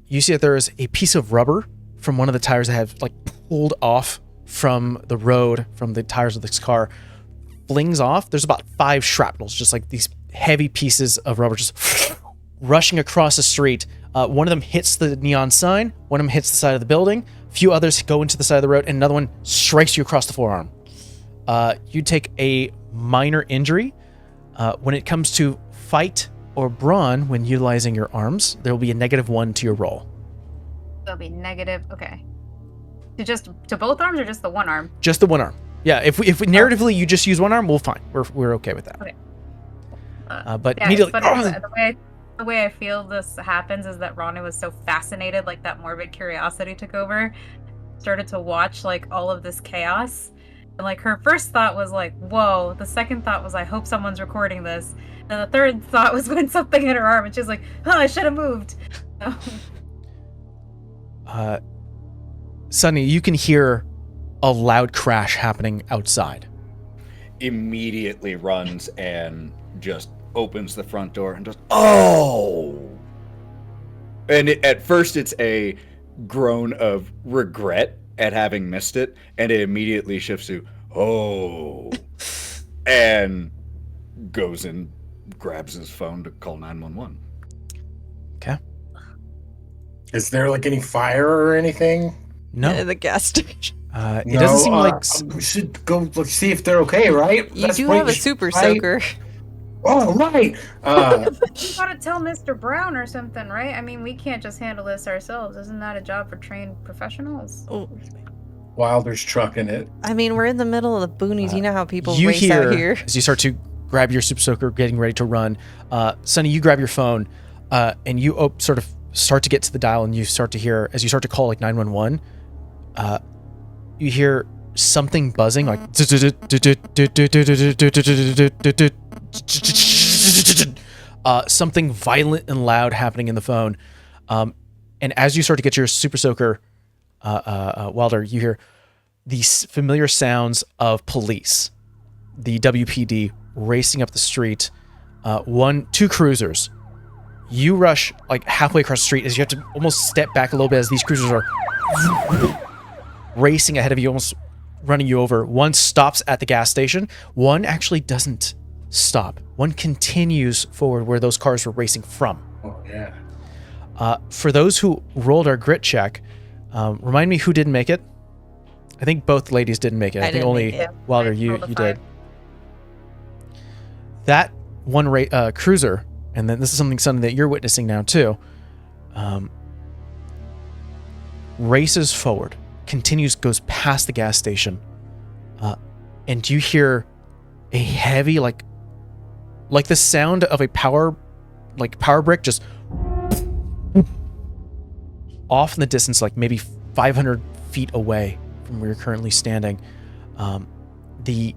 You see that there is a piece of rubber from one of the tires that have pulled off from the road, from the tires of this car, flings off. There's about 5 shrapnels, just like these heavy pieces of rubber just rushing across the street. One of them hits the neon sign, one of them hits the side of the building, a few others go into the side of the road, and another one strikes you across the forearm. You take a minor injury. When it comes to fight or brawn, when utilizing your arms, there will be a -1 to your roll. There'll be negative. Okay. To both arms or just the one arm? Just the one arm. Yeah, if narratively you just use one arm, we'll fine. We're okay with that. Okay. But Yeah, immediately, it's funny, the way I feel this happens is that Ronnie was so fascinated, that morbid curiosity took over, started to watch all of this chaos, and her first thought was whoa. The second thought was, I hope someone's recording this, and the third thought was when something hit her arm, and she's like, oh, I should have moved. Sunny, you can hear a loud crash happening outside. Immediately runs and just opens the front door and just, oh! And at first it's a groan of regret at having missed it, and it immediately shifts to, oh, and goes and grabs his phone to call 911. Okay. Is there any fire or anything? No. The gas station. It doesn't seem like... we should go see if they're okay, right? You do have a super soaker. Oh, right. You gotta tell Mr. Brown or something, right? I mean, we can't just handle this ourselves. Isn't that a job for trained professionals? Oh. Wilder's trucking it. I mean, we're in the middle of the boonies. You know how people you race hear, out here. as you start to grab your super soaker, getting ready to run, Sunny, you grab your phone, and you sort of start to get to the dial, and you start to hear, as you start to call 911, you hear something buzzing, something violent and loud happening in the phone. And as you start to get your super soaker, Wilder, you hear these familiar sounds of police, the WPD racing up the street. 2 cruisers. You rush halfway across the street as you have to almost step back a little bit as these cruisers are racing ahead of you, almost running you over. One stops at the gas station. One actually doesn't stop. One continues forward where those cars were racing from. Oh, yeah. For those who rolled our grit check, remind me who didn't make it. I think both ladies didn't make it. I think didn't only make it. Wilder, I you rolled a did. 5. That one cruiser, and then this is something that you're witnessing now too, races forward, goes past the gas station, and you hear a heavy, like the sound of a power brick just off in the distance, like maybe 500 feet away from where you're currently standing, the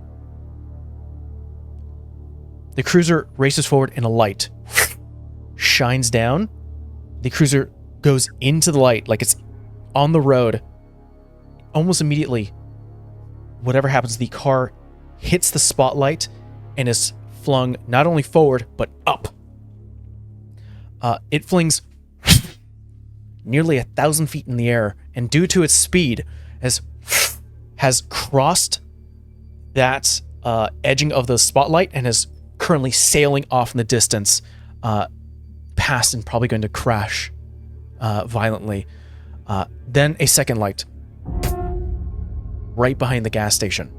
cruiser races forward and a light shines down. The cruiser goes into the light like it's on the road. Almost immediately, whatever happens, the car hits the spotlight and is flung not only forward, but up. It flings nearly 1,000 feet in the air, and due to its speed, has crossed that edging of the spotlight and is currently sailing off in the distance, past and probably going to crash violently. Then a second light right behind the gas station.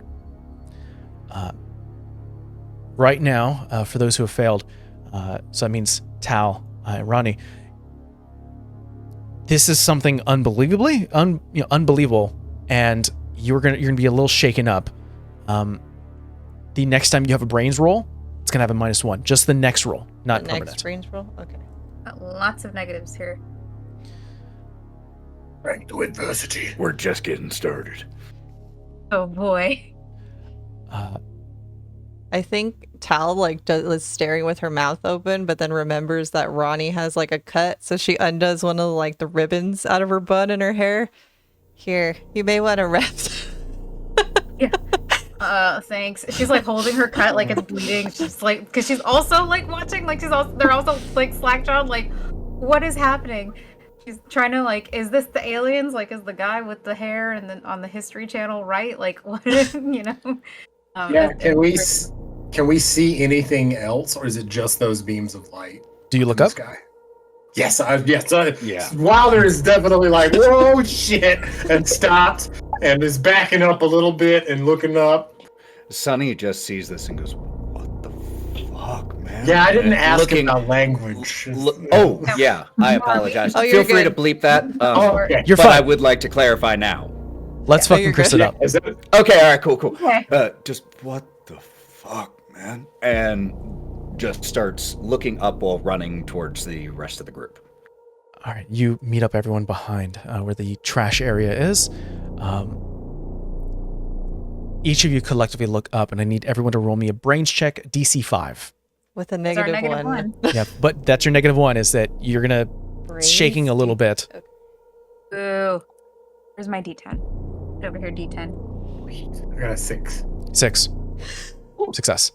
Right now, for those who have failed, so that means Tal and Ronnie, this is something unbelievable, and you're gonna be a little shaken up. The next time you have a brains roll, it's gonna have a -1. Just the next roll, not permanent. Next brains roll? Okay. Got lots of negatives here. Right to adversity. We're just getting started. Oh boy. I think Tal is staring with her mouth open, but then remembers that Ronnie has like a cut, so she undoes one of the ribbons out of her bun in her hair. Here, you may want to rest. Yeah. Thanks. She's like holding her cut like it's bleeding. She's like, because she's also like watching, like they're also like slack-jawed, like, what is happening? She's trying to is this the aliens? Like, is the guy with the hair and then on the History Channel right? Like, what? Yeah. Can we see anything else, or is it just those beams of light? Do you look up? Sky? Yes. Yes. Yeah. Wilder is definitely like, whoa, shit, and stopped and is backing up a little bit and looking up. Sonny just sees this and goes, "What the fuck, man?" Yeah, I didn't ask Looking- about language. Oh, yeah. I apologize. Oh, Feel you're free to good. bleep that. Okay. You're but fine. I would like to clarify now. Let's Yeah, fucking you're Chris good. it up. Is it? Okay, all right, cool. Okay. Just what the fuck, man? And just starts looking up while running towards the rest of the group. All right, you meet up everyone behind where the trash area is. Each of you collectively look up, and I need everyone to roll me a brains check, DC 5. With a It's our negative one. Yeah, but that's your -1, is that you're gonna Brains? shaking a little bit. Ooh. Where's my D10? Put over here, D10. I got a 6. 6. Success.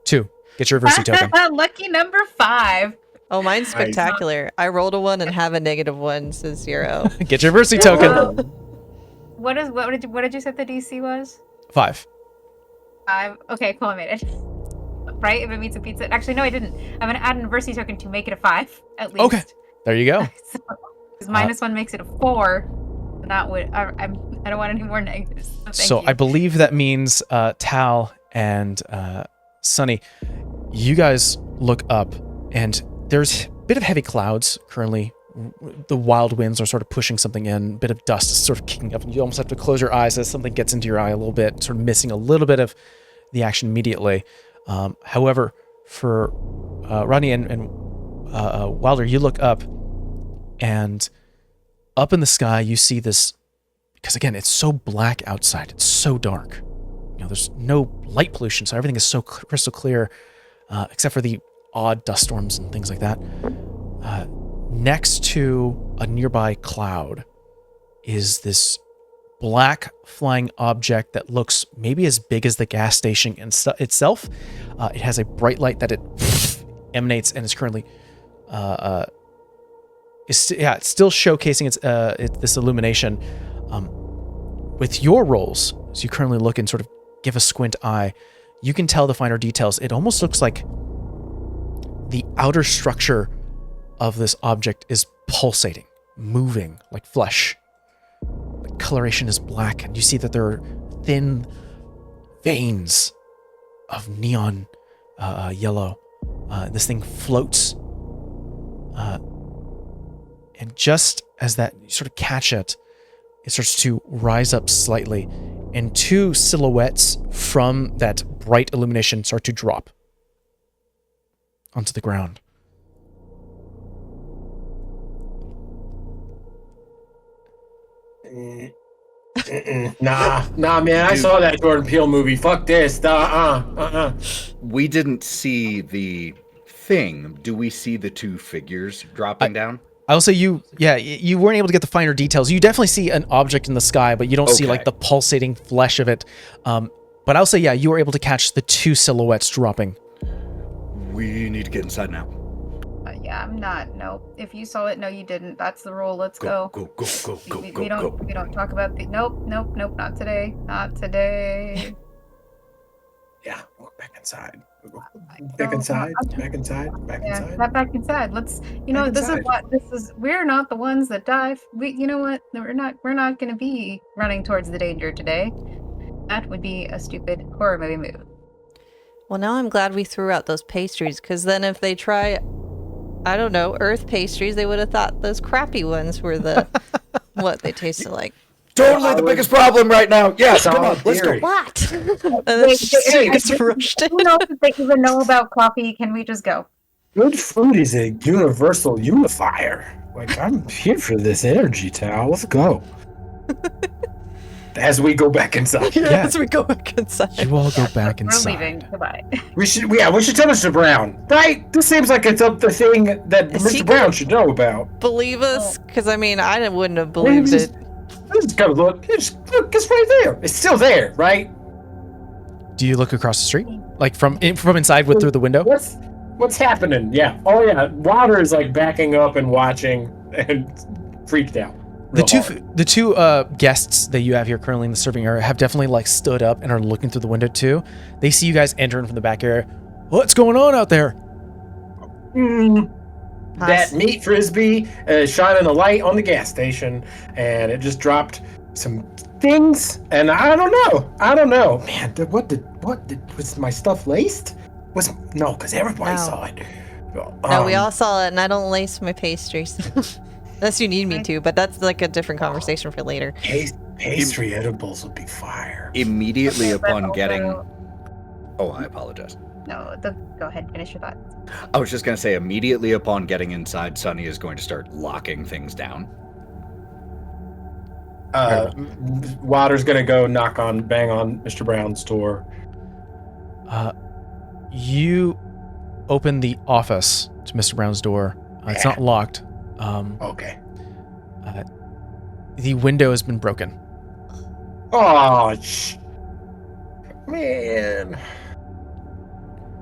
2. Get your adversity token. Lucky number 5. Oh, mine's spectacular. I rolled a 1 and have a -1, so 0. Get your adversity token. What did you say the DC was? 5. 5. Okay, cool. I made it. Right? If it meets a pizza. Actually, no, I didn't. I'm gonna add an adversity token to make it a 5 at least. Okay. There you go. Because -1 makes it a 4. And that would. I don't want any more negatives. So thank you. I believe that means Tal and Sunny, you guys look up, and there's a bit of heavy clouds currently. The wild winds are sort of pushing something in. A bit of dust is sort of kicking up, and you almost have to close your eyes as something gets into your eye a little bit, sort of missing a little bit of the action immediately. However, for Rodney and Wilder, you look up, and up in the sky you see this, because again, it's so black outside, it's so dark. There's no light pollution, so everything is so crystal clear, except for the odd dust storms and things like that. Next to a nearby cloud is this black flying object that looks maybe as big as the gas station itself. It has a bright light that it emanates and is currently it's still showcasing this illumination. With your rolls, as you currently look and sort of give a squint eye, you can tell the finer details. It almost looks like the outer structure of this object is pulsating, moving like flesh. The coloration is black, and you see that there are thin veins of neon yellow. This thing floats. And just as that you sort of catch it, it starts to rise up slightly, and 2 silhouettes from that bright illumination start to drop onto the ground. Nah, man. I saw that Jordan Peele movie. Fuck this. We didn't see the thing. Do we see the two figures dropping down? I'll say you weren't able to get the finer details. You definitely see an object in the sky, but you don't see like the pulsating flesh of it. But I'll say, you were able to catch the two silhouettes dropping. We need to get inside now. Yeah, I'm not. No. If you saw it, no, you didn't. That's the rule. Let's go. Go. We don't talk about the. Nope. Not today. Not today. Yeah, walk back inside. Back inside. Back inside. Let's. This is. We're not the ones that dive. You know what? We're not going to be running towards the danger today. That would be a stupid horror movie move. Well, now I'm glad we threw out those pastries, because then if they try, I don't know, earth pastries, they would have thought those crappy ones were the what they tasted like. Totally the biggest problem right now. Yes, come on, let's go. What? And then she gets rushed in. Who knows if they even know about coffee? Can we just go? Good food is a universal unifier. Like, I'm here for this energy, Tal. Let's go. As we go back inside. As we go back inside. You all go back inside. We're leaving. Goodbye. We should tell Mr. Brown, right? This seems like it's up the thing that Mr. Brown should know about. Believe us? Because, I mean, I wouldn't have believed it. Just go look. Just look, it's right there. It's still there, right? Do you look across the street? Like from inside through the window? What's happening? Yeah. Oh, yeah. Water is like backing up and watching and freaked out. The two guests that you have here currently in the serving area have definitely like stood up and are looking through the window too. They see you guys entering from the back area. What's going on out there? That meat frisbee shining a light on the gas station, and it just dropped some things. And I don't know. Man, what was my stuff laced? Because everybody saw it. No, we all saw it, and I don't lace my pastries. Unless you need me to, but that's like a different conversation for later. Pastry edibles would be fire. Immediately upon getting... Oh, I apologize. No, go ahead, finish your thought. I was just going to say, immediately upon getting inside, Sunny is going to start locking things down. Water's going to go bang on Mr. Brown's door. You open the office to Mr. Brown's door. It's not locked. Okay. The window has been broken. Oh, man.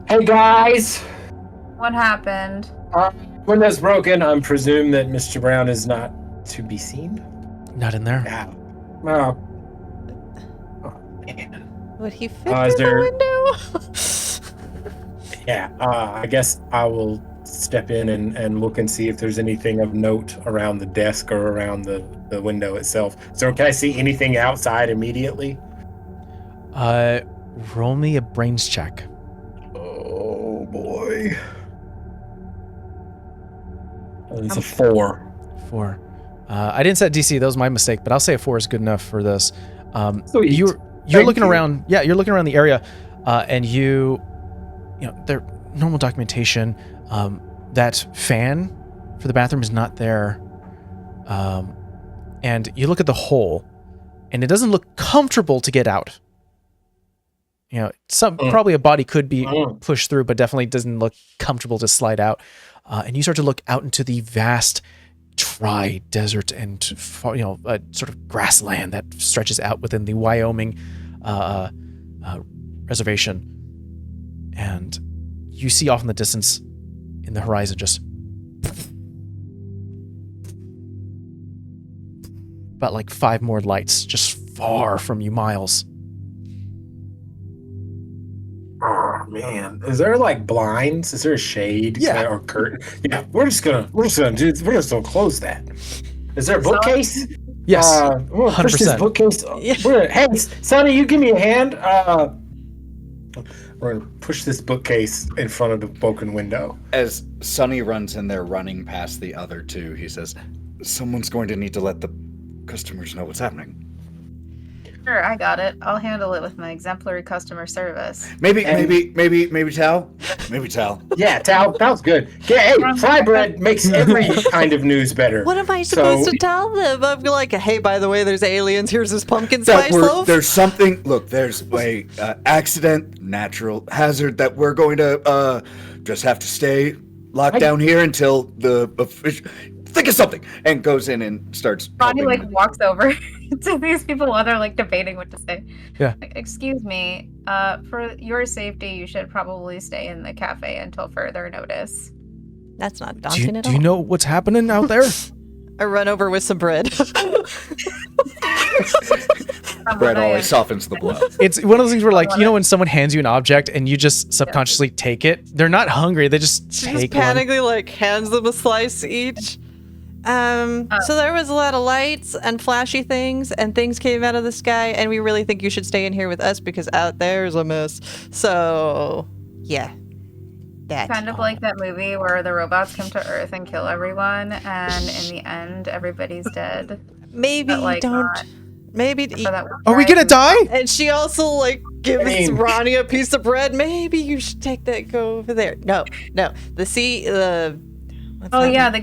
Hey, guys. What happened? Window's broken. I presume that Mr. Brown is not to be seen. Not in there. Yeah. Oh, man. Would he fit through the window? Yeah. I guess I will step in and look and see if there's anything of note around the desk or around the window itself. So can I see anything outside immediately? Roll me a brains check. Oh boy. It's a 4. 4. I didn't set DC. That was my mistake, but I'll say a 4 is good enough for this. Sweet. You're looking around. Yeah, you're looking around the area, and there normal documentation. That fan for the bathroom is not there. And you look at the hole, and it doesn't look comfortable to get out. Probably a body could be pushed through, but definitely doesn't look comfortable to slide out. And you start to look out into the vast, dry desert and sort of grassland that stretches out within the Wyoming reservation. And you see off in the distance, in the horizon, just about like 5 more lights, just far from you, miles. Oh man, is there like blinds? Is there a shade? Yeah. Or curtain? Yeah, we're just gonna close that. Is there a bookcase? Yes, we'll push this 100%. bookcase. Hey, Sonny, you give me a hand. We're gonna push this bookcase in front of the broken window. As Sonny runs in there, running past the other two, he says, "Someone's going to need to let the customers know what's happening." Sure, I got it. I'll handle it with my exemplary customer service. Maybe Tal. Maybe Tal. Yeah, Tal's good. Yeah, hey, fry bread makes every kind of news better. What am I supposed to tell them? I'm like, hey, by the way, there's aliens. Here's this pumpkin spice loaf. There's something. Look, there's a accident, natural hazard that we're going to just have to stay locked down here until the official. Think of something, and goes in and starts. Ronnie helping. walks over to these people while they're debating what to say. Yeah. Excuse me. For your safety, you should probably stay in the cafe until further notice. That's not daunting at all. Do you know what's happening out there? I run over with some bread. Bread always softens the blow. It's one of those things where, when someone hands you an object and you just subconsciously take it, they're not hungry. They just She take just panically hands them a slice each. So there was a lot of lights and flashy things, and things came out of the sky, and we really think you should stay in here with us because out there's a mess. So, yeah. That's kind of like that movie where the robots come to Earth and kill everyone, and in the end, everybody's dead. Maybe But, don't. not- Maybe. for that Are we gonna die? And she also gives Ronnie a piece of bread. Maybe you should take that. Go over there. No. The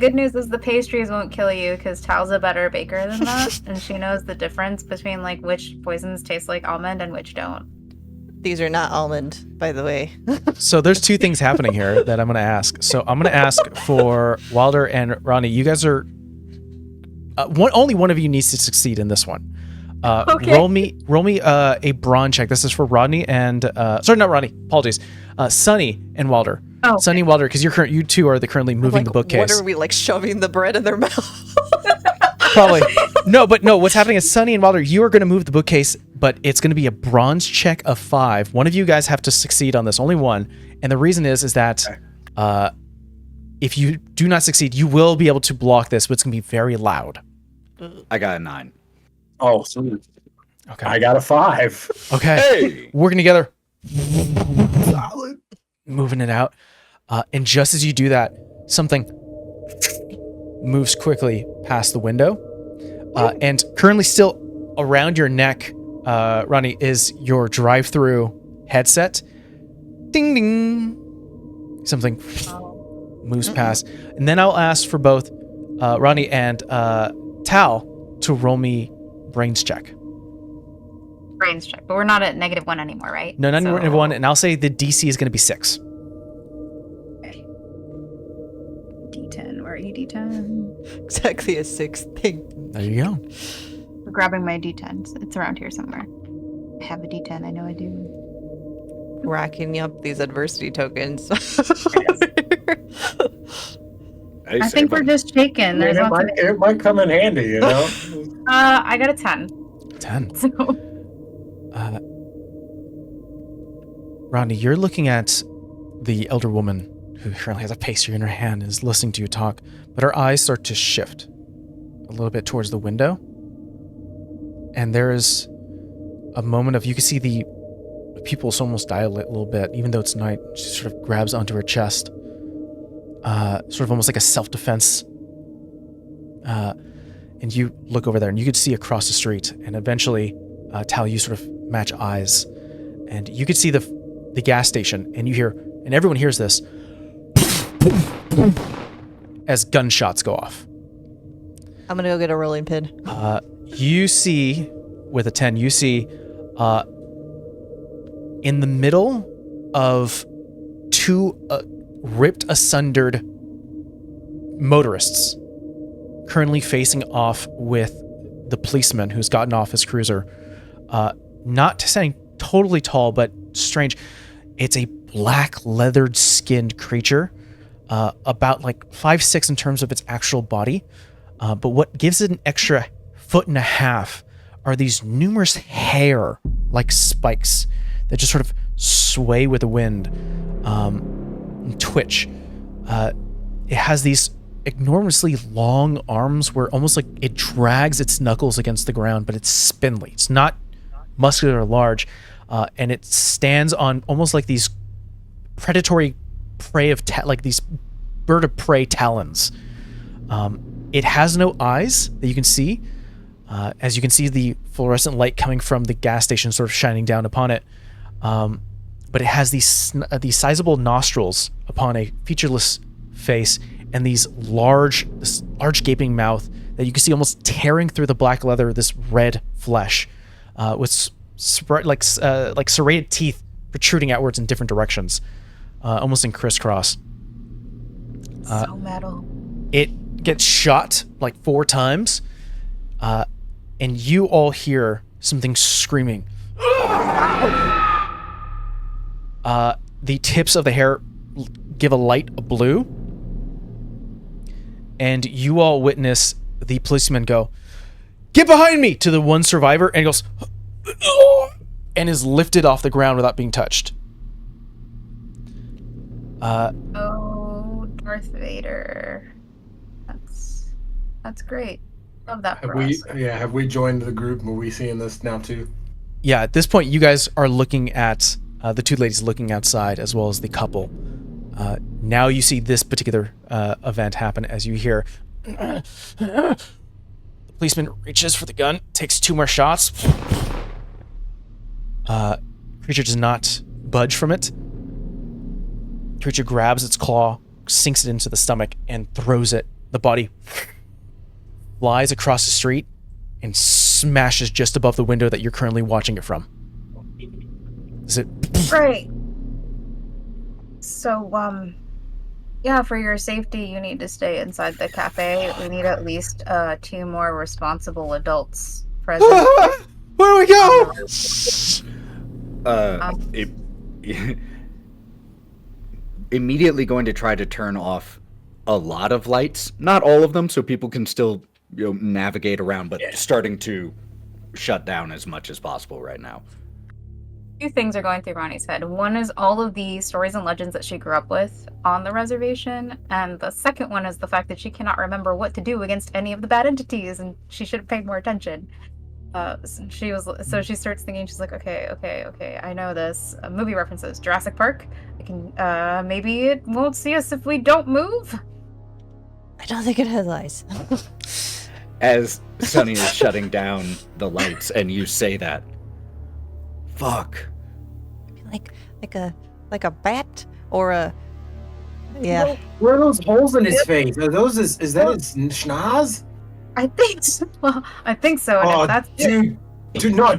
good news is the pastries won't kill you because Tal's a better baker than that, and she knows the difference between which poisons taste like almond and which don't. These are not almond, by the way. So there's two things happening here that I'm going to ask. So I'm going to ask for Wilder and Ronnie. You guys are only one of you needs to succeed in this one. Okay. Roll me a brawn check. This is for Rodney and sorry, not Rodney. Apologies. Sunny and Wilder. Oh, okay. Sunny and Wilder, because you two are currently moving the bookcase. What are we shoving the bread in their mouth? Probably. No. What's happening is Sunny and Wilder, you are going to move the bookcase, but it's going to be a bronze check of 5. One of you guys have to succeed on this. Only one. And the reason is that if you do not succeed, you will be able to block this, but it's going to be very loud. I got a 9. Oh, sweet. Okay. I got a 5. Okay. Hey! Working together. Moving it out. And just as you do that, something moves quickly past the window. And currently still around your neck, Ronnie, is your drive-through headset. Ding, ding. Something moves past. And then I'll ask for both Ronnie and Tal to roll me brains check. Brains check, but we're not at -1 anymore, right? No, not -1, and I'll say the DC is going to be 6. Okay. D10, where are you, D10? Exactly a 6 thing. There you go. I'm grabbing my D10. It's around here somewhere. I have a D10, I know I do. Racking up these adversity tokens. I think we're just shaking. There's It might come in handy, I got a 10. 10. So Rodney, you're looking at the elder woman who currently has a pastry in her hand and is listening to you talk, but her eyes start to shift a little bit towards the window. And there is a moment of, you can see the pupils almost dilate a little bit, even though it's night. She sort of grabs onto her chest, sort of almost like a self-defense. And you look over there and you could see across the street, and eventually, Tal, you sort of match eyes, and you could see the gas station, and you hear, and everyone hears this, as gunshots go off. I'm gonna go get a rolling pin. You see, with a 10, you see, in the middle of 2 ripped asunder motorists currently facing off with the policeman who's gotten off his cruiser. Not saying totally tall, but strange. It's a black leathered skinned creature, about 5'6" in terms of its actual body. But what gives it an extra 1.5 feet are these numerous hair like spikes that just sort of sway with the wind, and twitch. It has these enormously long arms where almost like it drags its knuckles against the ground, but it's spindly. It's not muscular or large, and it stands on almost like these predatory prey of like these bird of prey talons. It has no eyes that you can see, As you can see, the fluorescent light coming from the gas station sort of shining down upon it. But it has these sizable nostrils upon a featureless face and this large gaping mouth that you can see almost tearing through the black leather of this red flesh, with like serrated teeth protruding outwards in different directions, almost in crisscross. So metal. It gets shot like 4 times, and you all hear something screaming. The tips of the hair give a light blue, and you all witness the policeman go, "Get behind me!" to the one survivor, and goes, and is lifted off the ground without being touched. Oh, Darth Vader. That's great. Love that for us. Have we joined the group? Are we seeing this now too? Yeah, at this point, you guys are looking at the 2 ladies looking outside, as well as the couple. Now you see this particular event happen as you hear. The policeman reaches for the gun, takes 2 more shots. Creature does not budge from it. Creature grabs its claw, sinks it into the stomach, and throws it. The body flies across the street and smashes just above the window that you're currently watching it from. Is it? Great. So, yeah, for your safety, you need to stay inside the cafe. We need at least 2 more responsible adults present. Where do we go? Immediately going to try to turn off a lot of lights, not all of them, so people can still navigate around, but starting to shut down as much as possible right now. 2 things are going through Ronnie's head. One is all of the stories and legends that she grew up with on the reservation, and the second one is the fact that she cannot remember what to do against any of the bad entities, and she should have paid more attention. So she starts thinking, she's like, okay, I know this. Movie references, Jurassic Park. I can, maybe it won't see us if we don't move. I don't think it has eyes. As Sunny is shutting down the lights and you say that, fuck. Like a bat or a yeah. Where are those holes in his face? Are those is that his schnoz? I think so. Well, I think so. And if that's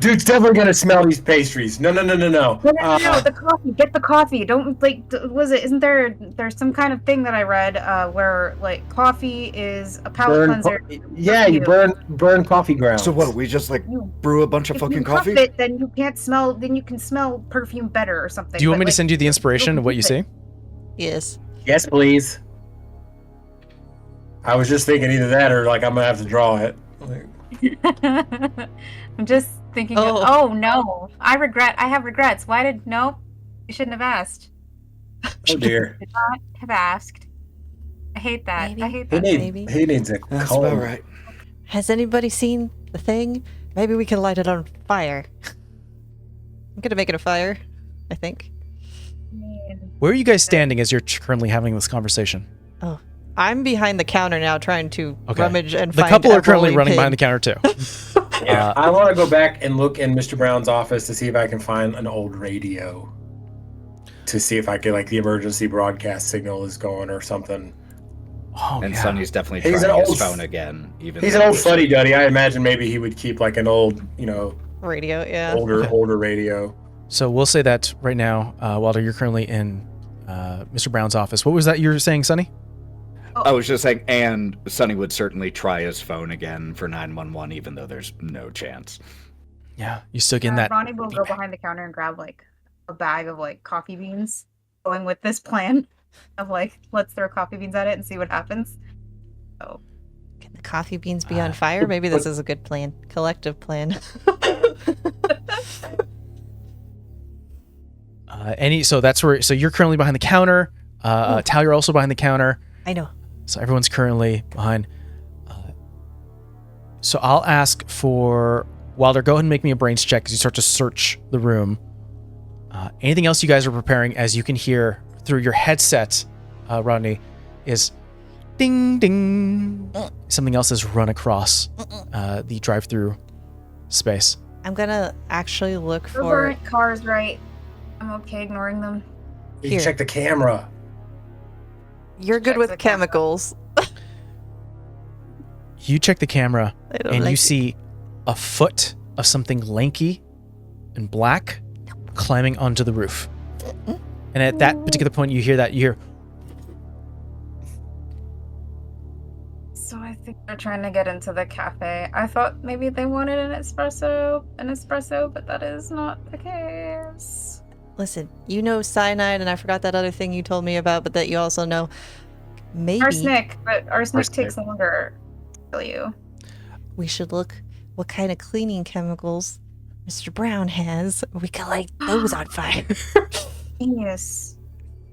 dude's definitely gonna smell these pastries. No. No, the coffee. Get the coffee. Don't isn't there's some kind of thing that I read where like coffee is a palate cleanser. You burn coffee grounds. So what? We just brew a bunch of fucking coffee? If you huff it, then you can't smell. Then you can smell perfume better or something. Do you want me to send you the inspiration of what you see? Yes. Yes, please. I was just thinking either that or I'm gonna have to draw it. I'm just thinking. Oh no! I have regrets. No? You shouldn't have asked. Oh dear. Should not have asked. I hate that. Maybe. I hate that. Maybe. He needs a That's comb. about right. Has anybody seen the thing? Maybe we can light it on fire. I'm gonna make it a fire, I think. Where are you guys standing as you're currently having this conversation? Oh, I'm behind the counter now, trying to rummage and the find. couple are currently rolling running pin. behind the counter too. Yeah, I want to go back and look in Mr. Brown's office to see if I can find an old radio. To see if I can the emergency broadcast signal is going or something. Oh, And yeah. Sonny's definitely He's trying an his old phone again. He's an old fuddy duddy. I imagine maybe he would keep an old, Radio, yeah. older radio. So we'll say that right now, Walter, you're currently in Mr. Brown's office. What was that you were saying, Sonny? I was just saying, and Sonny would certainly try his phone again for 911, even though there's no chance. Yeah, you still getting that? Ronnie will go behind the counter and grab a bag of coffee beans, going with this plan of let's throw coffee beans at it and see what happens. So Can the coffee beans be on fire? Maybe this is a good plan. Collective plan. So you're currently behind the counter. Tal, you're also behind the counter. I know. So everyone's currently behind. So I'll ask for Wilder. Go ahead and make me a brains check as you start to search the room. Anything else you guys are preparing? As you can hear through your headset, Rodney, is Ding, ding. Something else has run across the drive-through space. I'm gonna actually look Those for. aren't cars, right? I'm okay ignoring them. You Here. check the camera. You're good Check with the camera. chemicals. You check the camera, I don't and like you it. see a foot of something lanky and black climbing onto the roof. And at that particular point, you hear So I think they're trying to get into the cafe. I thought maybe they wanted an espresso, but that is not the case. Listen, you know cyanide, and I forgot that other thing you told me about, but that you also know maybe Arsenic, but arsenic Arsenic. takes longer to kill you. we should look what kind of cleaning chemicals Mr. Brown has. We could light those on fire. Genius.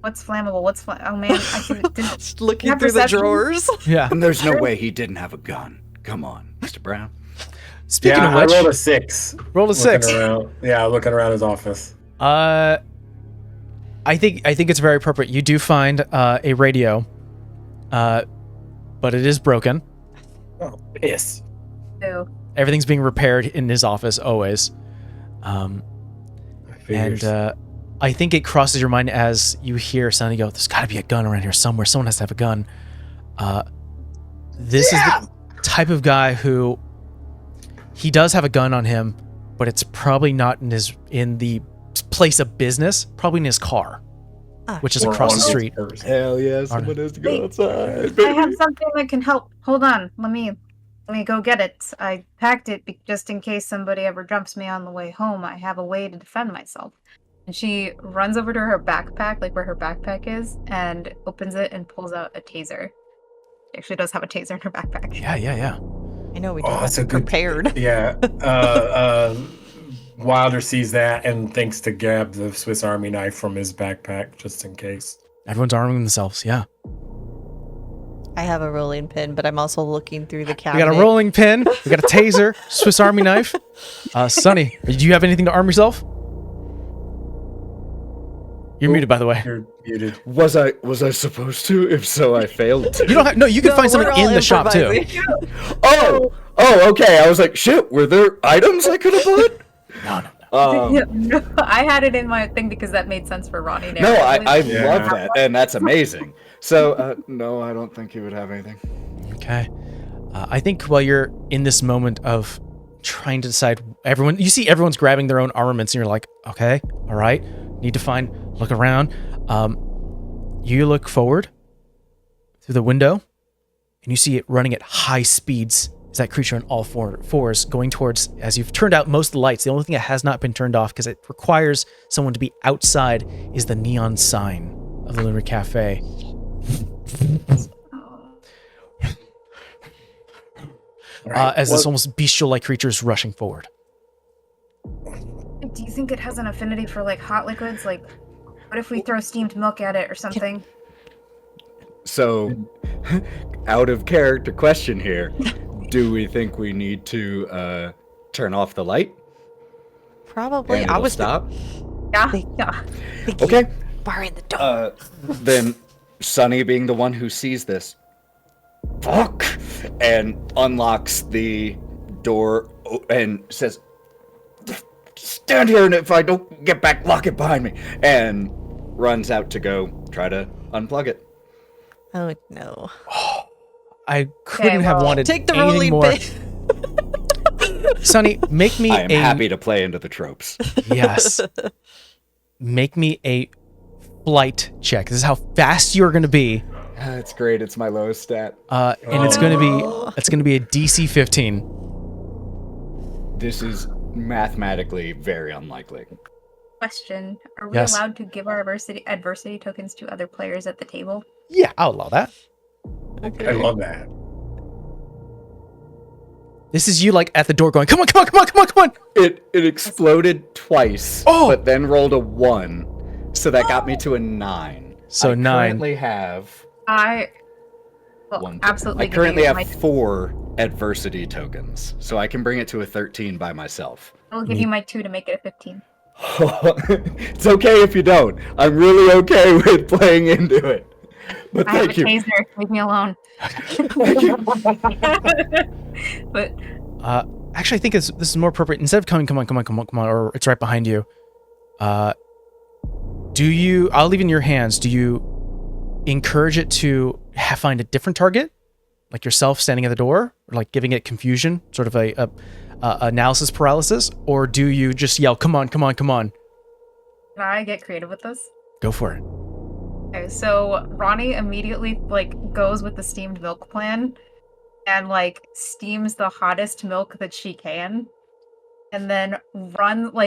What's flammable? Oh man, I can. Just looking Have through the perception? drawers. yeah. And there's no way he didn't have a gun. Come on, Mr. Brown. Speaking of I which, rolled a 6. roll a 6. Looking around. Yeah, looking around his office. I think it's very appropriate. You do find a radio, but it is broken. Oh, piss. Ew. Everything's being repaired in his office always. Figures. And I think it crosses your mind as you hear something go, there's got to be a gun around here somewhere. Someone has to have a gun. This is the type of guy who he does have a gun on him, but it's probably not in the place of business, probably in his car, which is Or across on the his street. person. Hell yeah, someone has to go outside. I have something that can help. Hold on. Let me go get it. I packed it just in case somebody ever jumps me on the way home. I have a way to defend myself. And she runs over to her backpack, like where her backpack is, and opens it and pulls out a taser. She actually does have a taser in her backpack. Yeah. I know we Oh, don't that's a have good- prepared. Yeah. Wilder sees that and thinks to grab the Swiss Army knife from his backpack just in case. Everyone's arming themselves. Yeah. I have a rolling pin, but I'm also looking through the We cabinet. got a rolling pin. We got a taser, Swiss Army knife. Sonny, do you have anything to arm yourself? You're muted, by the way. You're muted. Was I supposed to? If so, I failed to. You don't have, no, you can No, find we're something all in the shop too. improvising. Oh, okay. I was like, shit. Were there items I could have bought? No. No, I had it in my thing because that made sense for Ronnie. and No, Eric. I Yeah. love that, and that's amazing. So, no, I don't think you would have anything. Okay. I think while you're in this moment of trying to decide, you see everyone's grabbing their own armaments, and you're like, okay, all right, need to look around. You look forward through the window, and you see it running at high speeds. Is that creature on all fours going towards, as you've turned out most of the lights, the only thing that has not been turned off because it requires someone to be outside is the neon sign of the Lunar Café. As this almost bestial-like creature is rushing forward. Do you think it has an affinity for like hot liquids? Like, what if we throw steamed milk at it or something? So, out of character question here. Do we think we need to turn off the light? Probably. And I it'll was stop. Yeah. Okay. barring the door. Then Sonny, being the one who sees this, fuck, and unlocks the door and says, "Stand here, and if I don't get back, lock it behind me," and runs out to go try to unplug it. Oh no. I couldn't have well, wanted Take the anything rolling more. pin. Sonny, make me I am happy to play into the tropes. Yes. Make me a flight check. This is how fast you're going to be. It's great. It's my lowest stat. And it's going to be a DC 15. This is mathematically very unlikely. Question: Are we Yes. allowed to give our adversity tokens to other players at the table? Yeah, I'll allow that. I love that. This is you like at the door going, come on, come on, come on, come on, come on. It exploded twice, Oh! but then rolled a 1, so that got me to a 9. So I 9. currently have I will one. absolutely. I currently give have you my, 4 adversity tokens, so I can bring it to a 13 by myself. I will give you my 2 to make it a 15. It's okay if you don't. I'm really okay with playing into it. But I have a thank you. taser. Leave me alone. But Actually, I think this is more appropriate. Instead of come on, or it's right behind you. I'll leave it in your hands. Do you encourage it to find a different target? Like yourself standing at the door? Or like giving it confusion? Sort of a analysis paralysis? Or do you just yell, come on? can I get creative with this? Go for it. Okay, so Ronnie immediately goes with the steamed milk plan and steams the hottest milk that she can. And then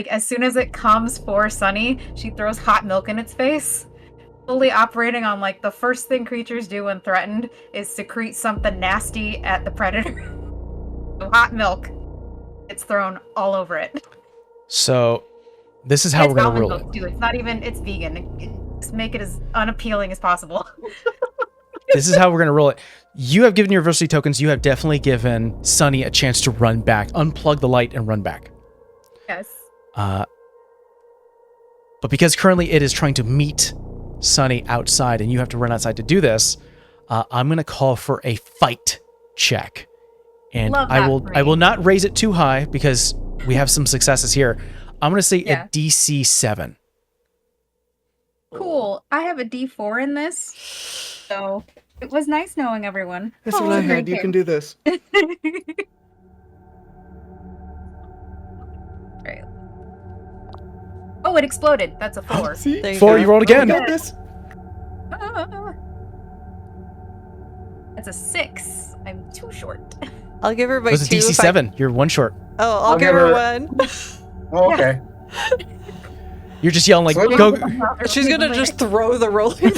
as soon as it comes for Sunny, she throws hot milk in its face. Fully operating on the first thing creatures do when threatened is secrete something nasty at the predator. So hot milk. It's thrown all over it. So this is how we're going to rule it. Too. It's not even, it's vegan. Just make it as unappealing as possible. This is how we're going to roll it. You have given your adversity tokens. You have definitely given Sunny a chance to run back, unplug the light, and run back. Yes. But because currently it is trying to meet Sunny outside, and you have to run outside to do this, I'm going to call for a fight check. And Love I that will for me. I will not raise it too high because we have some successes here. I'm going to say Yeah. a DC 7. Cool. I have a D4 in this. So it was nice knowing everyone. That's what I had. You can do this. Right. Oh, it exploded. That's a 4. See? There you 4, go. you rolled again. You got this. That's a 6. I'm too short. I'll give her my It was a 2. DC 7. You're one short. I'll give her 1. Oh, okay. You're just yelling like, So- go. She's gonna just throw the rolling.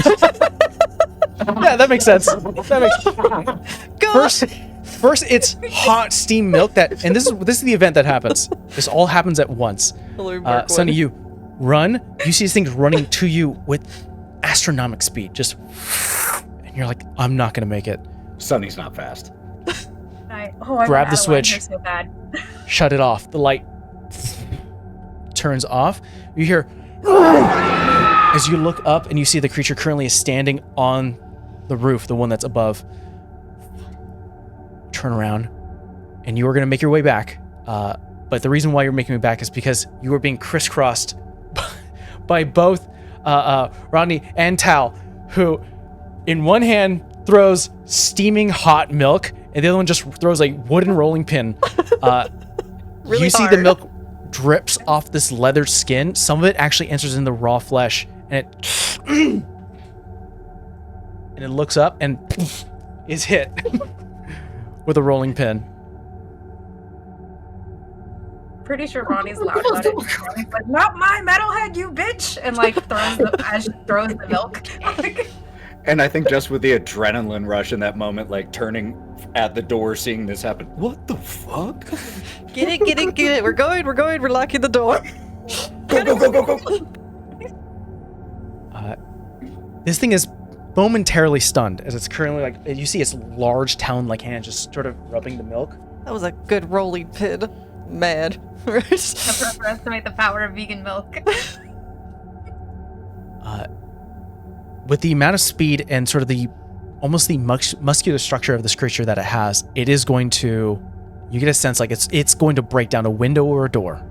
Yeah, that makes sense. That makes Go. First it's hot steam milk and this is the event that happens. This all happens at once. Sunny, you run. You see these things running to you with astronomical speed. Just, and you're like, I'm not gonna make it. Sunny's not fast. I Grab went the out of line switch. here so bad. Shut it off. The light turns off. You hear as you look up and you see the creature currently is standing on the roof, the one that's above. Turn around, and you are going to make your way back. But the reason why you're making it back is because you are being crisscrossed by both Rodney and Tal, who in one hand throws steaming hot milk, and the other one just throws a wooden rolling pin. Really you see hard. the milk drips off this leather skin. Some of it actually enters in the raw flesh, and it looks up and is hit with a rolling pin. Pretty sure Ronnie's loud about it. Ronnie's like, not my metalhead, you bitch! And throws the milk. And I think just with the adrenaline rush in that moment, turning at the door, seeing this happen. What the fuck? Get it. We're going. We're locking the door. Go. This thing is momentarily stunned as it's currently you see its large talon-like hand just sort of rubbing the milk. That was a good rolling pin. Mad. Underestimate the power of vegan milk. With the amount of speed and sort of almost the muscular structure of this creature that it has, it is going to, you get a sense it's going to break down a window or a door.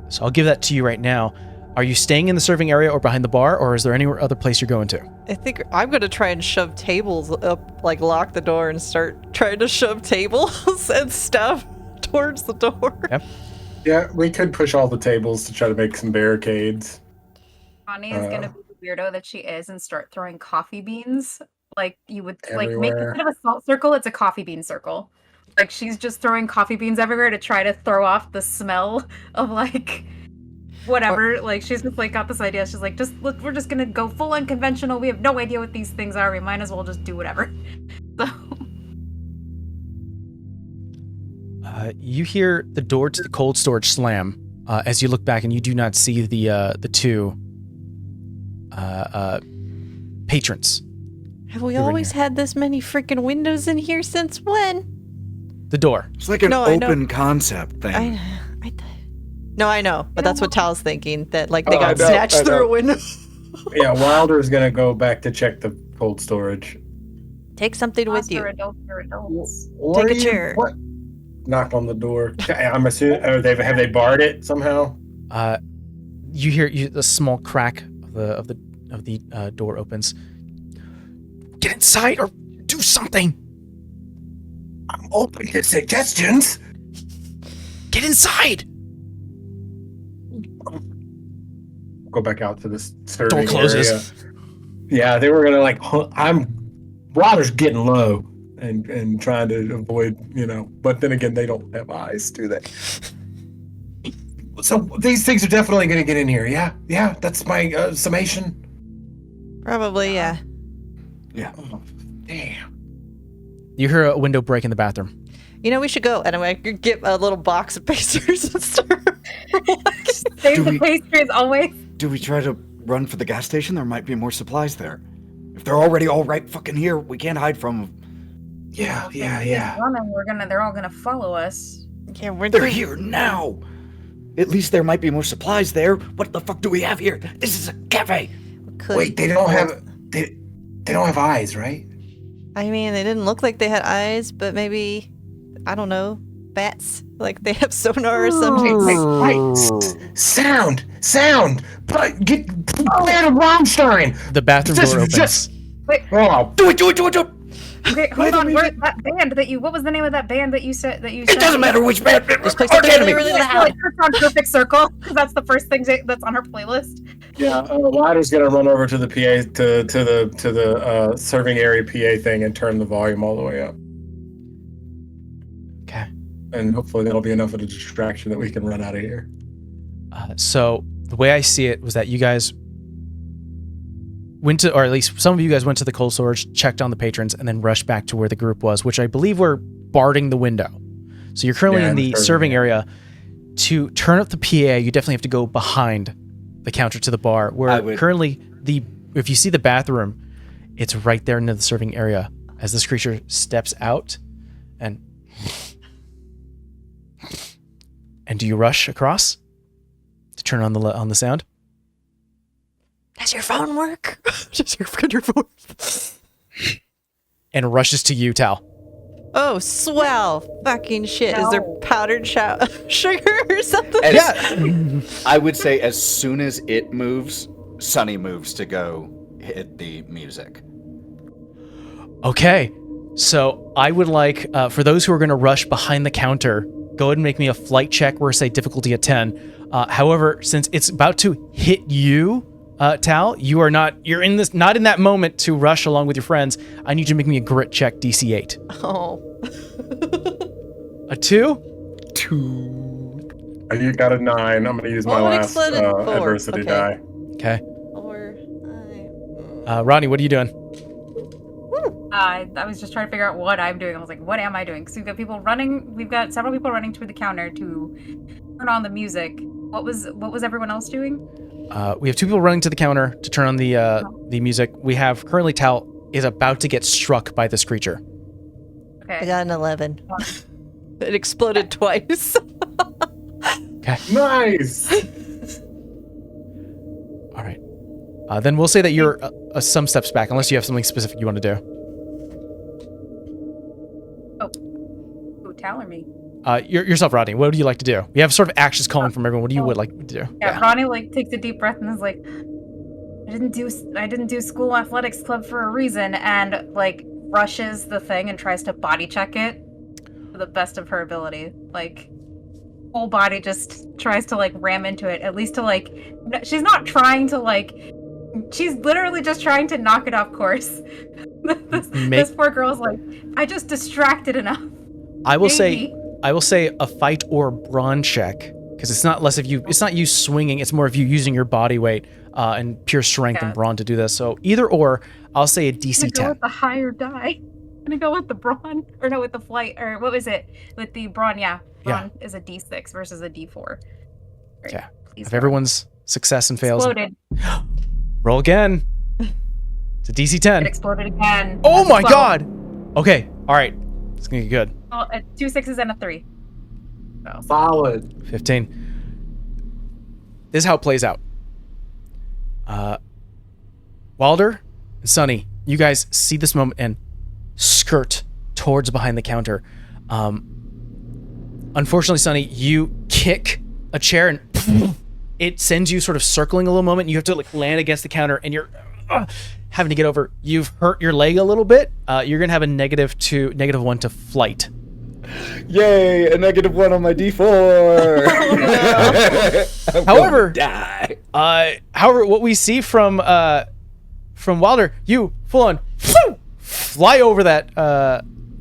So I'll give that to you right now. Are you staying in the serving area or behind the bar, or is there any other place you're going to? I think I'm gonna try and shove tables up, lock the door and start trying to shove tables and stuff towards the door. Yep. Yeah, we could push all the tables to try to make some barricades. Ronnie is gonna be the weirdo that she is and start throwing coffee beans. You would make Everywhere. instead of a salt circle, it's a coffee bean circle. She's just throwing coffee beans everywhere to try to throw off the smell of whatever. She's just got this idea. She's like, look, we're just gonna go full unconventional. We have no idea what these things are. We might as well just do whatever. So You hear the door to the cold storage slam as you look back, and you do not see the two patrons. Have we You're in always had this many freaking windows in here since when? The door. It's like an No, I know. open concept thing. No, I know, but that's what Tal's thinking. That they Oh, I got know, snatched I through know. a window. Yeah, Wilder's gonna go back to check the cold storage. Take something with you. Adults are adults. What Take a are you- chair. What? Knock on the door. I'm assuming. Have they barred it somehow? You hear a small crack of the door opens. Get inside or do something. I'm open to suggestions. Get inside. Go back out to this serving Door closes. area. Yeah, they were gonna water's getting low and trying to avoid, but then again, they don't have eyes, do they? So these things are definitely gonna get in here. Yeah, that's my summation. Probably, yeah. Yeah. Oh, damn. You hear a window break in the bathroom. We should go. And I'm going to get a little box of pastries and start. Save Do the we- pastries always. Do we try to run for the gas station? There might be more supplies there. If they're already all right fucking here, we can't hide from them. Yeah. They're all gonna follow us. Yeah, we're They're here now. At least there might be more supplies there. What the fuck do we have here? This is a cafe. Wait, they don't have eyes, right? I mean, they didn't look like they had eyes, but maybe, I don't know, bats? Like they have sonar or something. Wait. Sound. Plant a Rammstein. The bathroom door opens. Oh, Do it. Okay, hold on. Where that band that you? What was the name of that band that you said that you? It doesn't matter which band. This place is Arcane really, me. really It's loud. like on Perfect Circle because that's the first thing that's on her playlist. yeah. Ryder's gonna run over to the PA to the serving area PA thing and turn the volume all the way up. Okay. And hopefully that'll be enough of a distraction that we can run out of here. So the way I see it was that you guys went to, or at least some of you guys went to the cold storage, checked on the patrons, and then rushed back to where the group was, which I believe were barring the window. So you're currently Yeah, in the serving serving area. To turn up the PA, you definitely have to go behind the counter to the bar, I where would- currently if you see the bathroom, it's right there into the serving area as this creature steps out and do you rush across to turn on the sound? Does your phone work? Does your phone? And rushes to you, Tal. Oh, swell. Fucking shit. Is there No. powdered sugar or something? I would say as soon as it moves, Sunny moves to go hit the music. Okay, so I would like, for those who are going to rush behind the counter, go ahead and make me a flight check where say difficulty at 10. However, since it's about to hit you, Tal, you're not in that moment to rush along with your friends. I need you to make me a grit check, DC 8. Oh. A 2? You got a 9. I'm gonna use my Oh, it last exploded. 4. adversity Okay. die. Okay. 4, 5. Ronnie, what are you doing? I was just trying to figure out what I'm doing. I was like, what am I doing? So we've got people running. We've got several people running to the counter to turn on the music. What was everyone else doing? We have 2 people running to the counter to turn on the music. We have currently Tal is about to get struck by this creature. I Okay. got an 11. It exploded twice. Okay. Nice. All right. Then we'll say that you're some steps back, unless you have something specific you want to do. Ooh, Tal or me? Yourself, Rodney. What would you like to do? We have sort of actions calling from everyone. What do you would like to do? Yeah, Ronnie takes a deep breath and is like, I didn't do school athletics club for a reason, and rushes the thing and tries to body check it to the best of her ability. Whole body just tries to ram into it, at least to she's not trying to she's literally just trying to knock it off course. This poor girl's like, I just distracted enough. I will Maybe. say a fight or brawn check, because it's not less of you. It's not you swinging. It's more of you using your body weight and pure strength and brawn to do this. So either or, I'll say a DC I'm gonna go 10. with the higher die. I'm gonna go with the brawn, or no, with the flight, or what was it? With the brawn, yeah. Brawn is a D6 versus a D4. Great. Yeah. Please If everyone's success and fails, exploded. roll again. It's a DC 10. It exploded again. Oh That's my 12. god. Okay. All right. It's gonna get good. Well, 2 6s and a 3. So. Solid. 15. This is how it plays out. Wilder and Sunny, you guys see this moment and skirt towards behind the counter. Unfortunately, Sunny, you kick a chair and it sends you sort of circling a little moment. You have to like land against the counter and you're having to get over. You've hurt your leg a little bit. You're going to have a -1 to flight. Yay, a -1 on my D4. I'm However, die. However, what we see from Wilder, you full on fly over that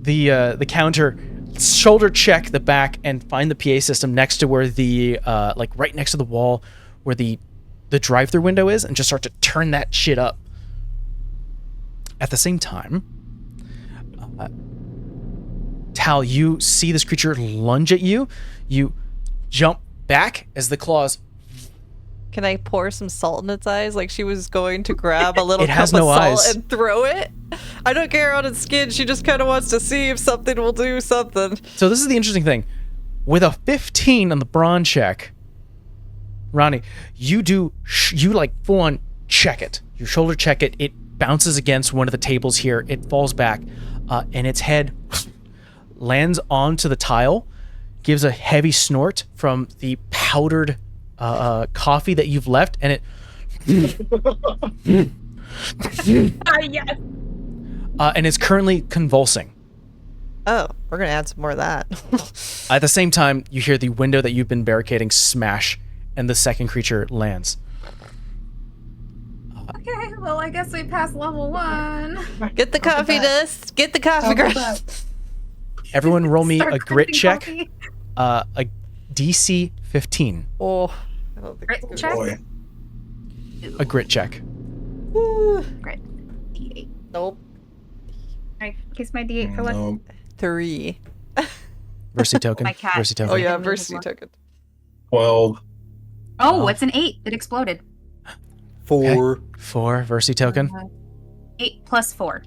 the counter, shoulder check the back, and find the PA system next to where the like right next to the wall where the drive-through window is, and just start to turn that shit up. At the same time, Tal, you see this creature lunge at you. You jump back as the claws. Can I pour some salt in its eyes like she was going to grab a little It cup has of no salt eyes. and throw it? I don't care on its skin. She just kind of wants to see if something will do something. So this is the interesting thing. With a 15 on the brawn check, Ronnie, you like full on check it. You shoulder check it. It bounces against one of the tables here. It falls back, and its head lands onto the tile, gives a heavy snort from the powdered coffee that you've left, and it Yes. and it's currently convulsing. Oh, we're going to add some more of that. At the same time, you hear the window that you've been barricading smash, and the second creature lands. Okay, well, I guess we passed level 1. Get the coffee dust. Get the coffee, girl. Everyone roll me Start a grit crafting check. coffee. A DC 15. Oh, I don't think Grit it's check? gonna A grit check. Great. D8. Nope. Alright, kiss my D8 for luck. No. 3. Versi token. My cat. Versi token. Oh, yeah, Okay. Versity token. 12. Oh, it's an 8. It exploded. 4. 4 Versi token. 8 plus 4.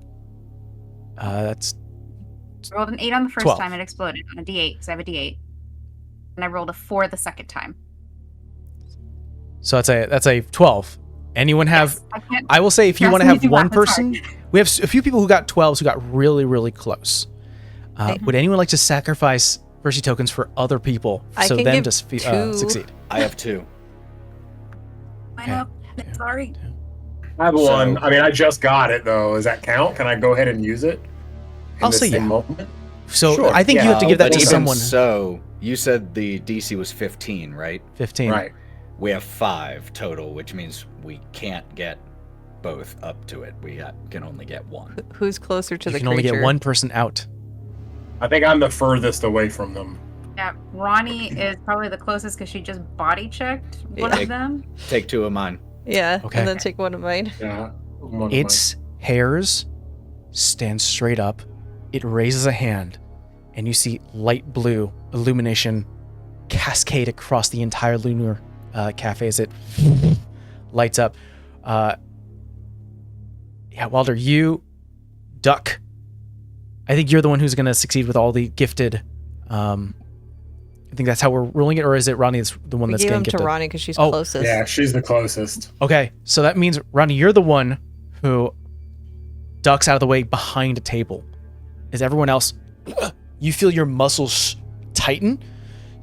That's I rolled an 8 on the first 12. time. It exploded on a D8 because I have a D8. And I rolled a 4 the second time. so that's a 12. Anyone have? Yes, I can't. I will say if you Trust want to me, have do one math, it's person, hard. we have a few people who got 12s who got really really close. Would anyone like to sacrifice Versi tokens for other people I so can them give to 2. succeed? I have 2. I know. Sorry. I have one. I mean, I just got it, though. Does that count? Can I go ahead and use it? I'll say yeah. Moment? So Sure. I think you have to give that But to even someone. So, you said the DC was 15, right? 15. Right. We have 5 total, which means we can't get both up to it. We can only get 1. Who's closer to You the can creature? only get one person out. I think I'm the furthest away from them. Yeah, Ronnie is probably the closest because she just body checked one Yeah. of them. Take 2 of mine. Yeah, Okay. and then take one of mine. Yeah. one of Its hairs stand straight up. It raises a hand, and you see light blue illumination cascade across the entire Lunar Café as it lights up. Yeah, Wilder, you duck. I think you're the one who's going to succeed with all the gifted. I think that's how we're ruling it, or is it Ronnie that's the one We that's gave getting him gifted? to Ronnie because she's Oh, closest. Yeah, she's the closest. Okay, so that means, Ronnie, you're the one who ducks out of the way behind a table. As everyone else, you feel your muscles tighten,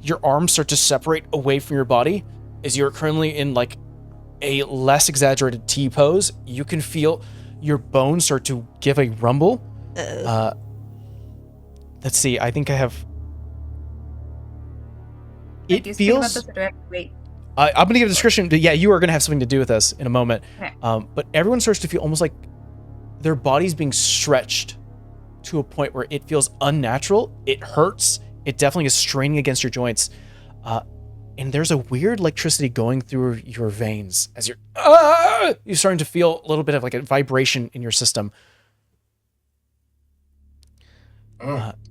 your arms start to separate away from your body. As you're currently in like a less exaggerated T pose, you can feel your bones start to give a rumble. Let's see, I think I have... Do It you speak about feels... this or do I have to wait? I'm going to give a description. But yeah, you are going to have something to do with this in a moment. Okay. But everyone starts to feel almost like their body's being stretched to a point where it feels unnatural. It hurts. It definitely is straining against your joints. And there's a weird electricity going through your veins as you're starting to feel a little bit of like a vibration in your system.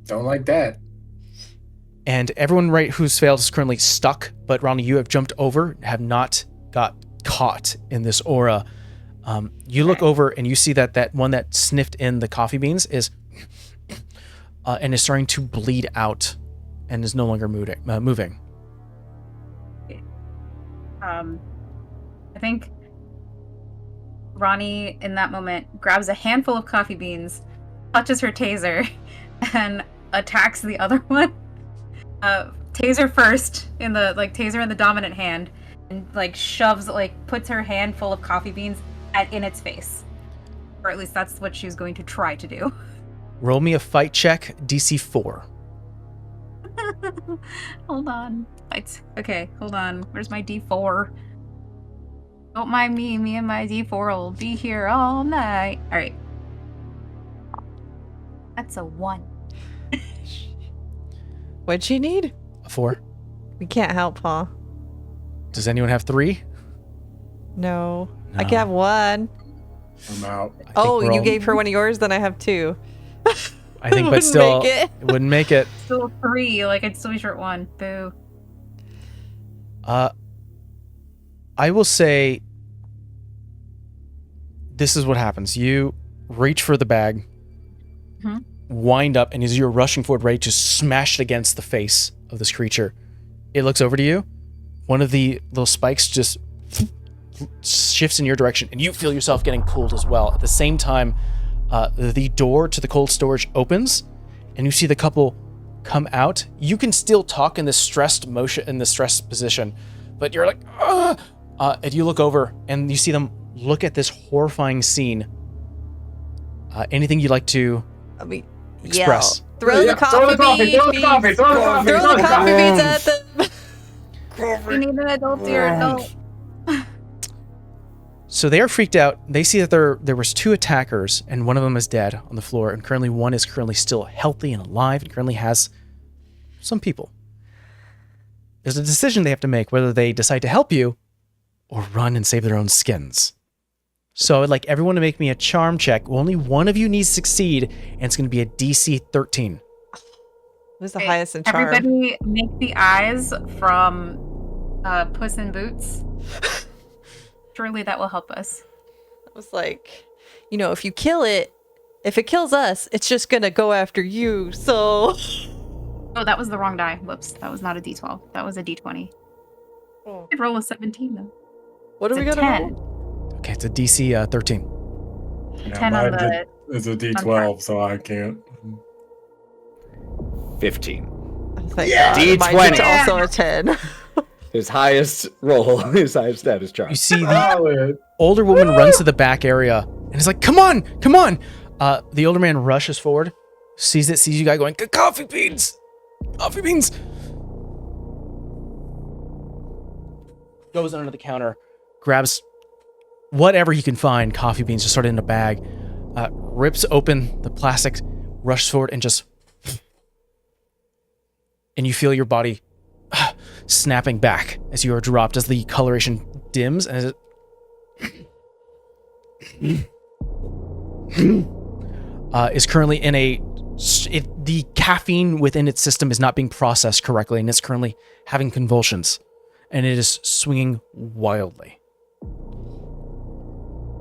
Don't like that. And everyone who's failed is currently stuck, but Ronnie, you have jumped over, have not got caught in this aura. You look over and you see that one that sniffed in the coffee beans is and is starting to bleed out and is no longer moving. I think Ronnie, in that moment, grabs a handful of coffee beans, touches her taser, and attacks the other one. Taser first, taser in the dominant hand, and puts her hand full of coffee beans in its face. Or at least that's what she's going to try to do. Roll me a fight check, DC 4. Hold on. Okay, hold on. Where's my D4? Don't mind me. Me and my D4 will be here all night. All right. That's a 1. What'd she need? A 4. We can't help, huh? Does anyone have 3? No. No. I can have 1. I'm out. I think Oh, we're you all- gave her one of yours, then I have 2. I think, but Wouldn't still, make it. it wouldn't make it. Still 3. I'd still be short 1. Boo. I will say this is what happens. You reach for the bag, Mhm. wind up, and as you're rushing forward, ready to smash it against the face of this creature, it looks over to you. One of the little spikes just shifts in your direction, and you feel yourself getting pulled as well. At the same time, the door to the cold storage opens, and you see the couple come out. You can still talk in this stressed motion, in this stressed position, but you're like, "Ugh!" And you look over, and you see them look at this horrifying scene. Anything you'd like to I mean, express? yell. Throw the coffee Throw the coffee, beans. throw the coffee, throw the coffee, Throw the coffee beans at them. We need an adult dear adult. So they are freaked out. They see that there was 2 attackers, and one of them is dead on the floor, and currently one is currently still healthy and alive, and currently has some people. There's a decision they have to make whether they decide to help you or run and save their own skins. So I would like everyone to make me a charm check. Only one of you needs to succeed, and it's going to be a DC 13. Who's the Okay, highest in charm? Everybody make the eyes from Puss in Boots. Surely that will help us. It was like, if you kill it, if it kills us, it's just gonna go after you. So. Oh, that was the wrong die. Whoops. That was not a D12. That was a D20. Oh. I'd roll a 17 though. What are we It's a gonna 10. roll? Okay, it's a DC 13. Yeah, 10 on mine the. It's a D12, so I can't. 15. Thank Yeah. God. Mine D20. is also a 10. His highest roll, his highest status charm. You see the Solid. older woman runs to the back area and is like, come on, come on. The older man rushes forward, sees you guys going, coffee beans, coffee beans. Goes under the counter, grabs whatever he can find, coffee beans, just sort of in a bag, rips open the plastic, rushes forward and just, and you feel your body snapping back as you are dropped, as the coloration dims and as it is currently in the caffeine within its system is not being processed correctly, and it's currently having convulsions, and it is swinging wildly.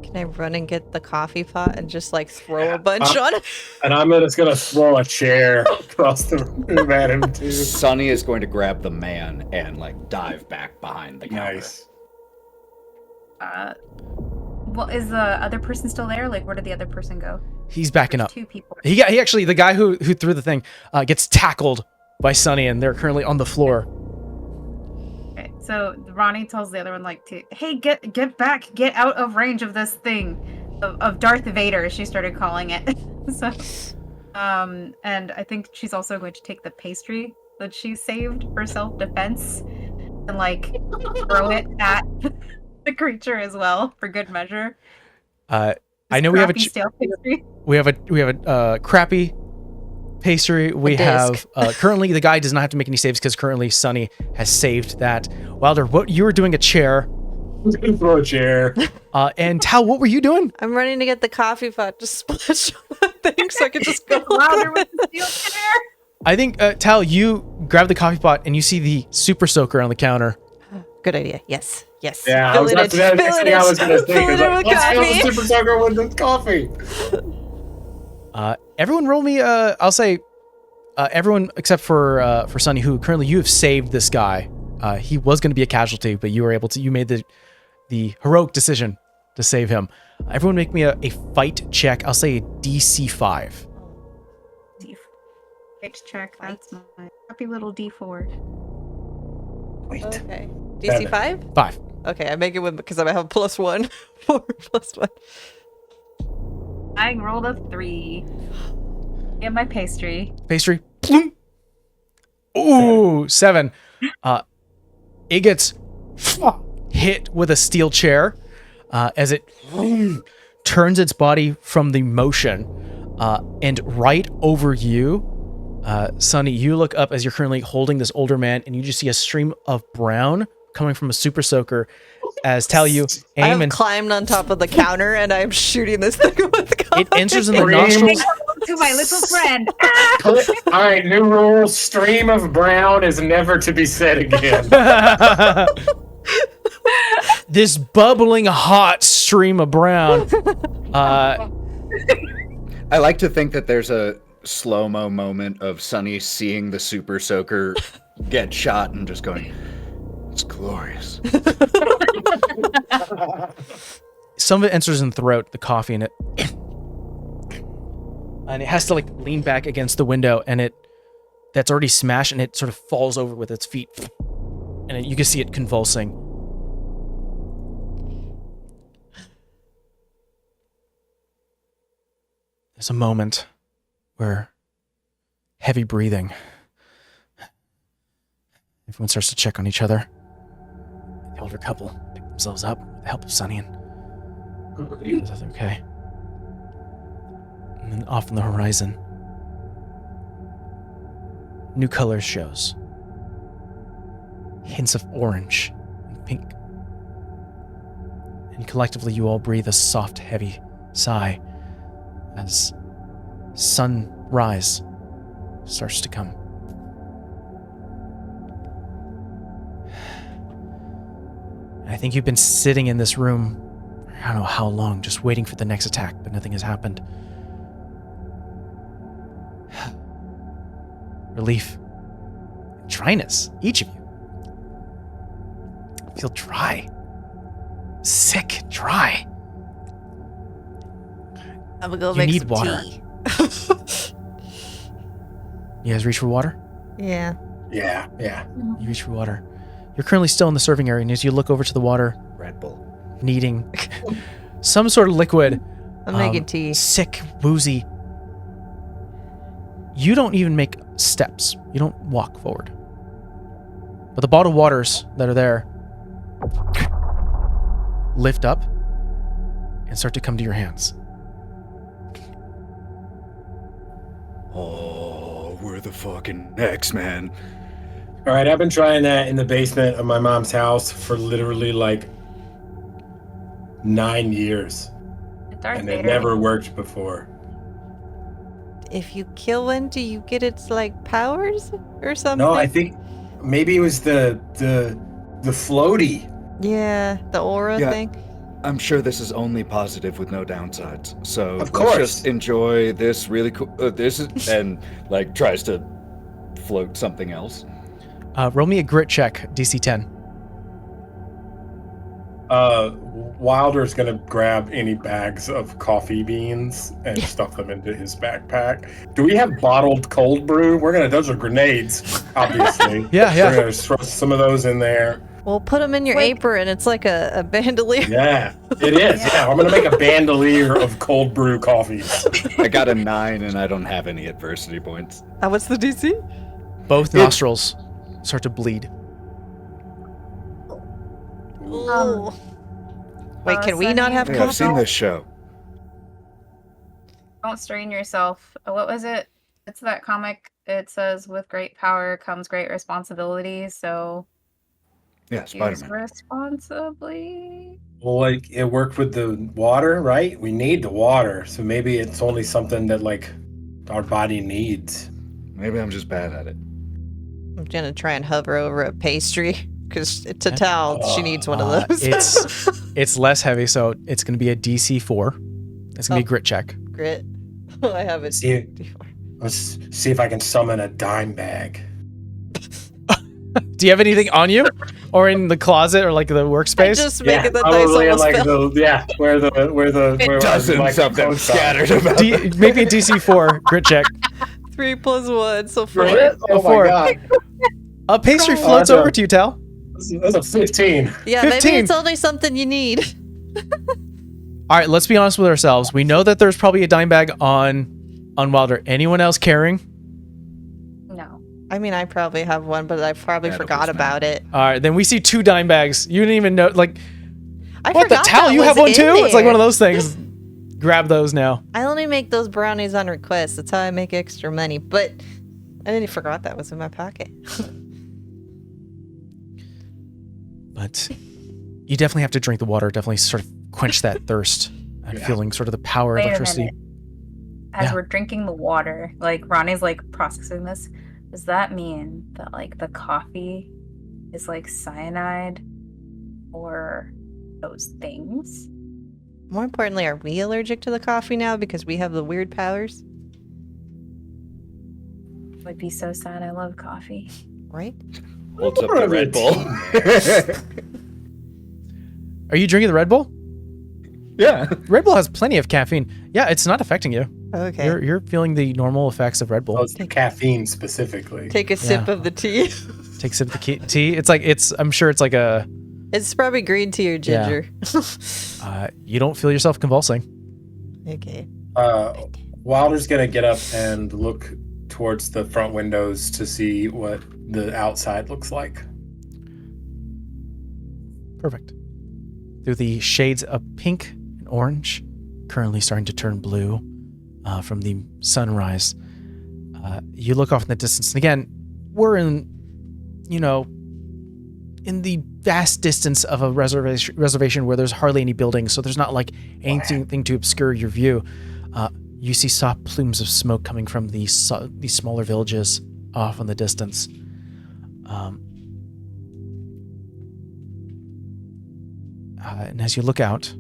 Can I run and get the coffee pot and just throw a bunch on it? And I'm just gonna throw a chair across the room at him too. Sonny is going to grab the man and dive back behind the counter. Nice. Well, is the other person still there? Where did the other person go? He's backing There's up. 2 people. He actually, the guy who threw the thing gets tackled by Sonny, and they're currently on the floor. Okay, so Ronnie tells the other one hey, get back, get out of range of this thing, of Darth Vader, as she started calling it. So, and I think she's also going to take the pastry that she saved for self-defense and throw it at the creature as well for good measure. I know we have Crappy stale pastry. we have a crappy pastry. We disc. have currently the guy does not have to make any saves because currently Sonny has saved that. Wilder, what you were doing a chair, I'm gonna throw a chair. and Tal, what were you doing? I'm running to get the coffee pot to splash on that thing so I can just go Louder with the steel chair. I think Tal, you grab the coffee pot and you see the super soaker on the counter. Good idea. Yes. Yes. Yeah, Fill it in. that's the next Fill thing I was it gonna in. say. Fill it in with Let's fill the coffee. super soaker with the coffee. Everyone roll me. I'll say everyone except for Sonny, who currently you have saved this guy. He was going to be a casualty, but you were able to. You made the heroic decision to save him. Everyone make me a fight check. I'll say a DC 5. Fight check. That's my happy little D4. Wait. Okay. DC 5? 5. Okay, I make it with because I have +1. 4 +1. I rolled a 3. And my pastry. Pastry. Ooh, 7. It gets hit with a steel chair as it turns its body from the motion, and right over you, Sunny, you look up as you're currently holding this older man, and you just see a stream of brown coming from a super soaker as you I aim have and climbed on top of the counter and I'm shooting this thing with it enters in the Stream. nostrils. To my little friend. All right, new rule: stream of brown is never to be said again. This bubbling hot stream of brown. I like to think that there's a slow-mo moment of Sunny seeing the super soaker get shot and just going, it's glorious. Some of it enters in the throat, the coffee in it. And it has to like lean back against the window, and that's already smashed, and it sort of falls over with its feet. And you can see it convulsing. There's a moment where heavy breathing. Everyone starts to check on each other. The older couple pick themselves up with the help of Sunny and is that okay? And then off on the horizon, new colors shows. Hints of orange and pink. And collectively you all breathe a soft, heavy sigh as sunrise starts to come. I think you've been sitting in this room for I don't know how long, just waiting for the next attack, but nothing has happened. Relief. Dryness, each of you. I feel dry. Sick, dry. I'm gonna go You make need some water. tea. You guys reach for water? Yeah. Yeah. You reach for water. You're currently still in the serving area, and as you look over to the water, Red Bull. needing some sort of liquid, I'm making tea. sick, woozy. You don't even make steps. You don't walk forward. But the bottled waters that are there lift up and start to come to your hands. Oh, we're the fucking X-Men. All right, I've been trying that in the basement of my mom's house for literally like 9 years, Darth and it Vader. never worked before. If you kill one, do you get its like powers or something? No, I think maybe it was the floaty. Yeah, the aura Yeah. thing. I'm sure this is only positive with no downsides. So Of course. let's just enjoy this really cool. This is and like tries to float something else. Roll me a grit check, DC 10. Wilder's gonna grab any bags of coffee beans and stuff them into his backpack. Do we have bottled cold brew? Those are grenades, obviously. Yeah. We're gonna throw some of those in there. Well, put them in your apron. It's like a bandolier. Yeah, it is. Yeah, I'm gonna make a bandolier of cold brew coffees. I got a 9 and I don't have any adversity points. What's the DC? Both nostrils start to bleed. Ooh. Wait, can we not have Hey, I've coffee? seen this show. Don't strain yourself. What was it? It's that comic. It says, with great power comes great responsibility. So Yeah, use Spider-Man. responsibly. Well, like it worked with the water, right? We need the water, so maybe it's only something that like our body needs. Maybe I'm just bad at it. I'm gonna try and hover over a pastry because to tell she needs one of those. It's less heavy, so it's going to be a DC 4. It's going to be a grit check. Grit. I have it. See, let's see if I can summon a dime bag. Do you have anything on you? Or in the closet or like the I workspace. just make it that dice probably almost like fell. where Dozens of them scattered about. Make me a DC4 grit check. 3 + 1, so 4. Right? Oh Four. my god. Pastry floats that's over to you, Tal. That's a 15. Yeah, 15. maybe it's only something you need. All right, let's be honest with ourselves. We know that there's probably a dime bag on Wilder. Anyone else carrying? No. I mean, I probably have one, but I probably That'll forgot be about it. All right, then we see 2 dime bags. You didn't even know, like, I what the forgot Tal? that You was have one in too? It's like there. one of those things. Grab those now. I only make those brownies on request. That's how I make extra money. But I didn't forgot that was in my pocket. But you definitely have to drink the water. Definitely sort of quench that thirst and feeling sort of the power of Wait a electricity. minute. As Yeah. we're drinking the water, like Ronnie's like processing this, does that mean that like the coffee is like cyanide or those things? More importantly, are we allergic to the coffee now because we have the weird powers? Would be so sad. I love coffee. Right? Holds up the Red Bull. Are you drinking the Red Bull? Yeah. Red Bull has plenty of caffeine. Yeah, it's not affecting you. Okay. You're feeling the normal effects of Red Bull. Oh, it's the caffeine specifically. Take a sip Yeah. of the tea. Take a sip of the tea. I'm sure it's like a. It's probably green tea or ginger. You don't feel yourself convulsing. Okay. Wilder's gonna get up and look towards the front windows to see what the outside looks like. Perfect. Through the shades of pink and orange, currently starting to turn blue from the sunrise, you look off in the distance. And again, we're in the vast distance of a reservation where there's hardly any buildings, so there's not like anything to obscure your view. You see soft plumes of smoke coming from these smaller villages off in the distance. And as you look out,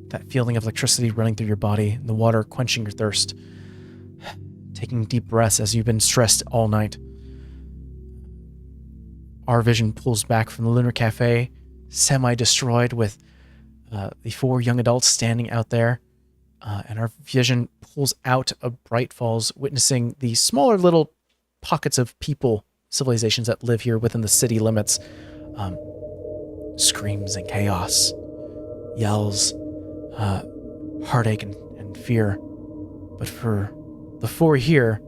that feeling of electricity running through your body, and the water quenching your thirst, taking deep breaths as you've been stressed all night. Our vision pulls back from the Lunar Café, semi-destroyed, with the 4 young adults standing out there. And our vision pulls out of Bright Falls, witnessing the smaller little pockets of people, civilizations that live here within the city limits. Screams and chaos, yells, heartache and fear. But for the 4 here,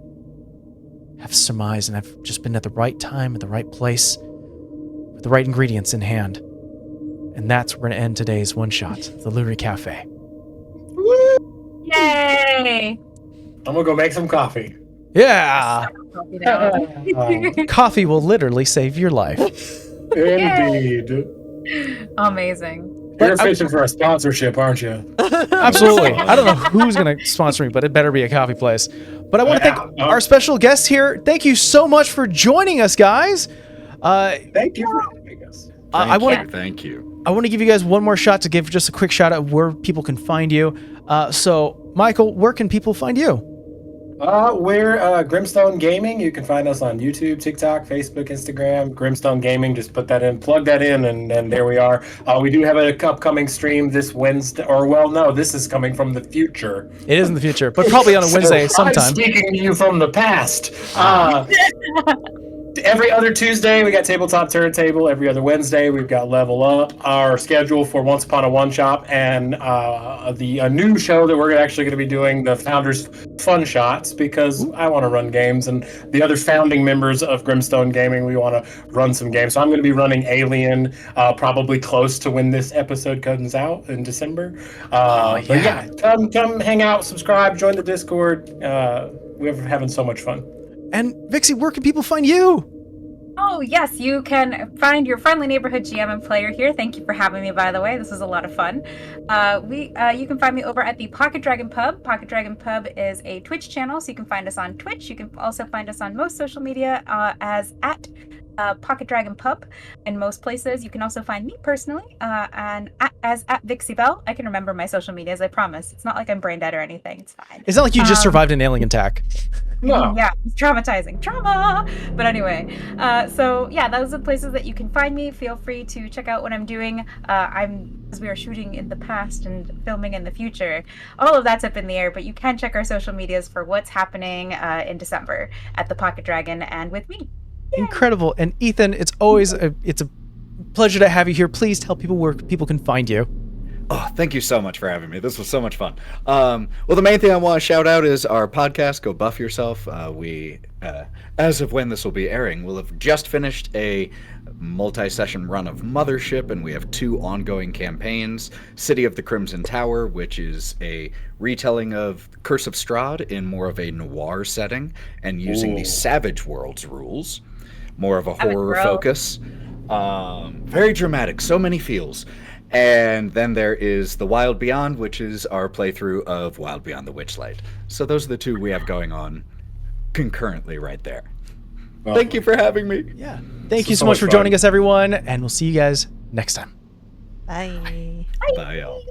have surmised and have just been at the right time, at the right place, with the right ingredients in hand. And that's where we're going to end today's one-shot, the Lunar Café. Yay! I'm gonna go make some coffee. Yeah! Coffee now. Coffee will literally save your life. Indeed. Amazing. You're fishing for a sponsorship, aren't you? Absolutely. I don't know who's going to sponsor me, but it better be a coffee place. But I want to thank our special guests here. Thank you so much for joining us, guys. Thank you for having us. Thank you. I want to give you guys one more shot to give just a quick shout out where people can find you. So, Michael, where can people find you? We're Grimstone Gaming. You can find us on YouTube, TikTok, Facebook, Instagram. Grimstone Gaming. Just put that in, plug that in, and there we are. We do have an upcoming stream this Wednesday. No, this is coming from the future. It is in the future, but probably on a Wednesday sometime. I'm speaking to you from the past. Every other Tuesday, we got Tabletop Turntable. Every other Wednesday, we've got Level Up. Our schedule for Once Upon a One Shop, and a new show that we're actually going to be doing, the Founders Fun Shots, because I want to run games, and the other founding members of Grimstone Gaming, we want to run some games. So I'm going to be running Alien, probably close to when this episode comes out in December. But yeah, come hang out, subscribe, join the Discord. We're having so much fun. And Vixie, where can people find you? Oh, yes, you can find your friendly neighborhood GM and player here. Thank you for having me, by the way. This was a lot of fun. You can find me over at the Pocket Dragon Pub. Pocket Dragon Pub is a Twitch channel, so you can find us on Twitch. You can also find us on most social media as at Pocket Dragon Pub in most places. You can also find me personally and as at Vixie Bell. I can remember my social medias, I promise. It's not like I'm brain dead or anything. It's fine. It's not like you just survived an alien attack. No. Yeah, it's traumatizing. Trauma! But anyway, so yeah, those are the places that you can find me. Feel free to check out what I'm doing. As we are shooting in the past and filming in the future, all of that's up in the air, but you can check our social medias for what's happening in December at the Pocket Dragon and with me. Incredible. And Ethan, it's always it's a pleasure to have you here. Please tell people where people can find you. Oh, thank you so much for having me. This was so much fun. Well, the main thing I want to shout out is our podcast, Go Buff Yourself. We, as of when this will be airing, will have just finished a multi-session run of Mothership, and we have 2 ongoing campaigns. City of the Crimson Tower, which is a retelling of Curse of Strahd in more of a noir setting, and using the Savage Worlds rules. More of a horror focus. Very dramatic, so many feels. And then there is The Wild Beyond, which is our playthrough of Wild Beyond the Witchlight. So those are the 2 we have going on concurrently right there. Thank you for having me. Yeah. Thank you so much for joining us, everyone, and we'll see you guys next time. Bye. Bye, y'all.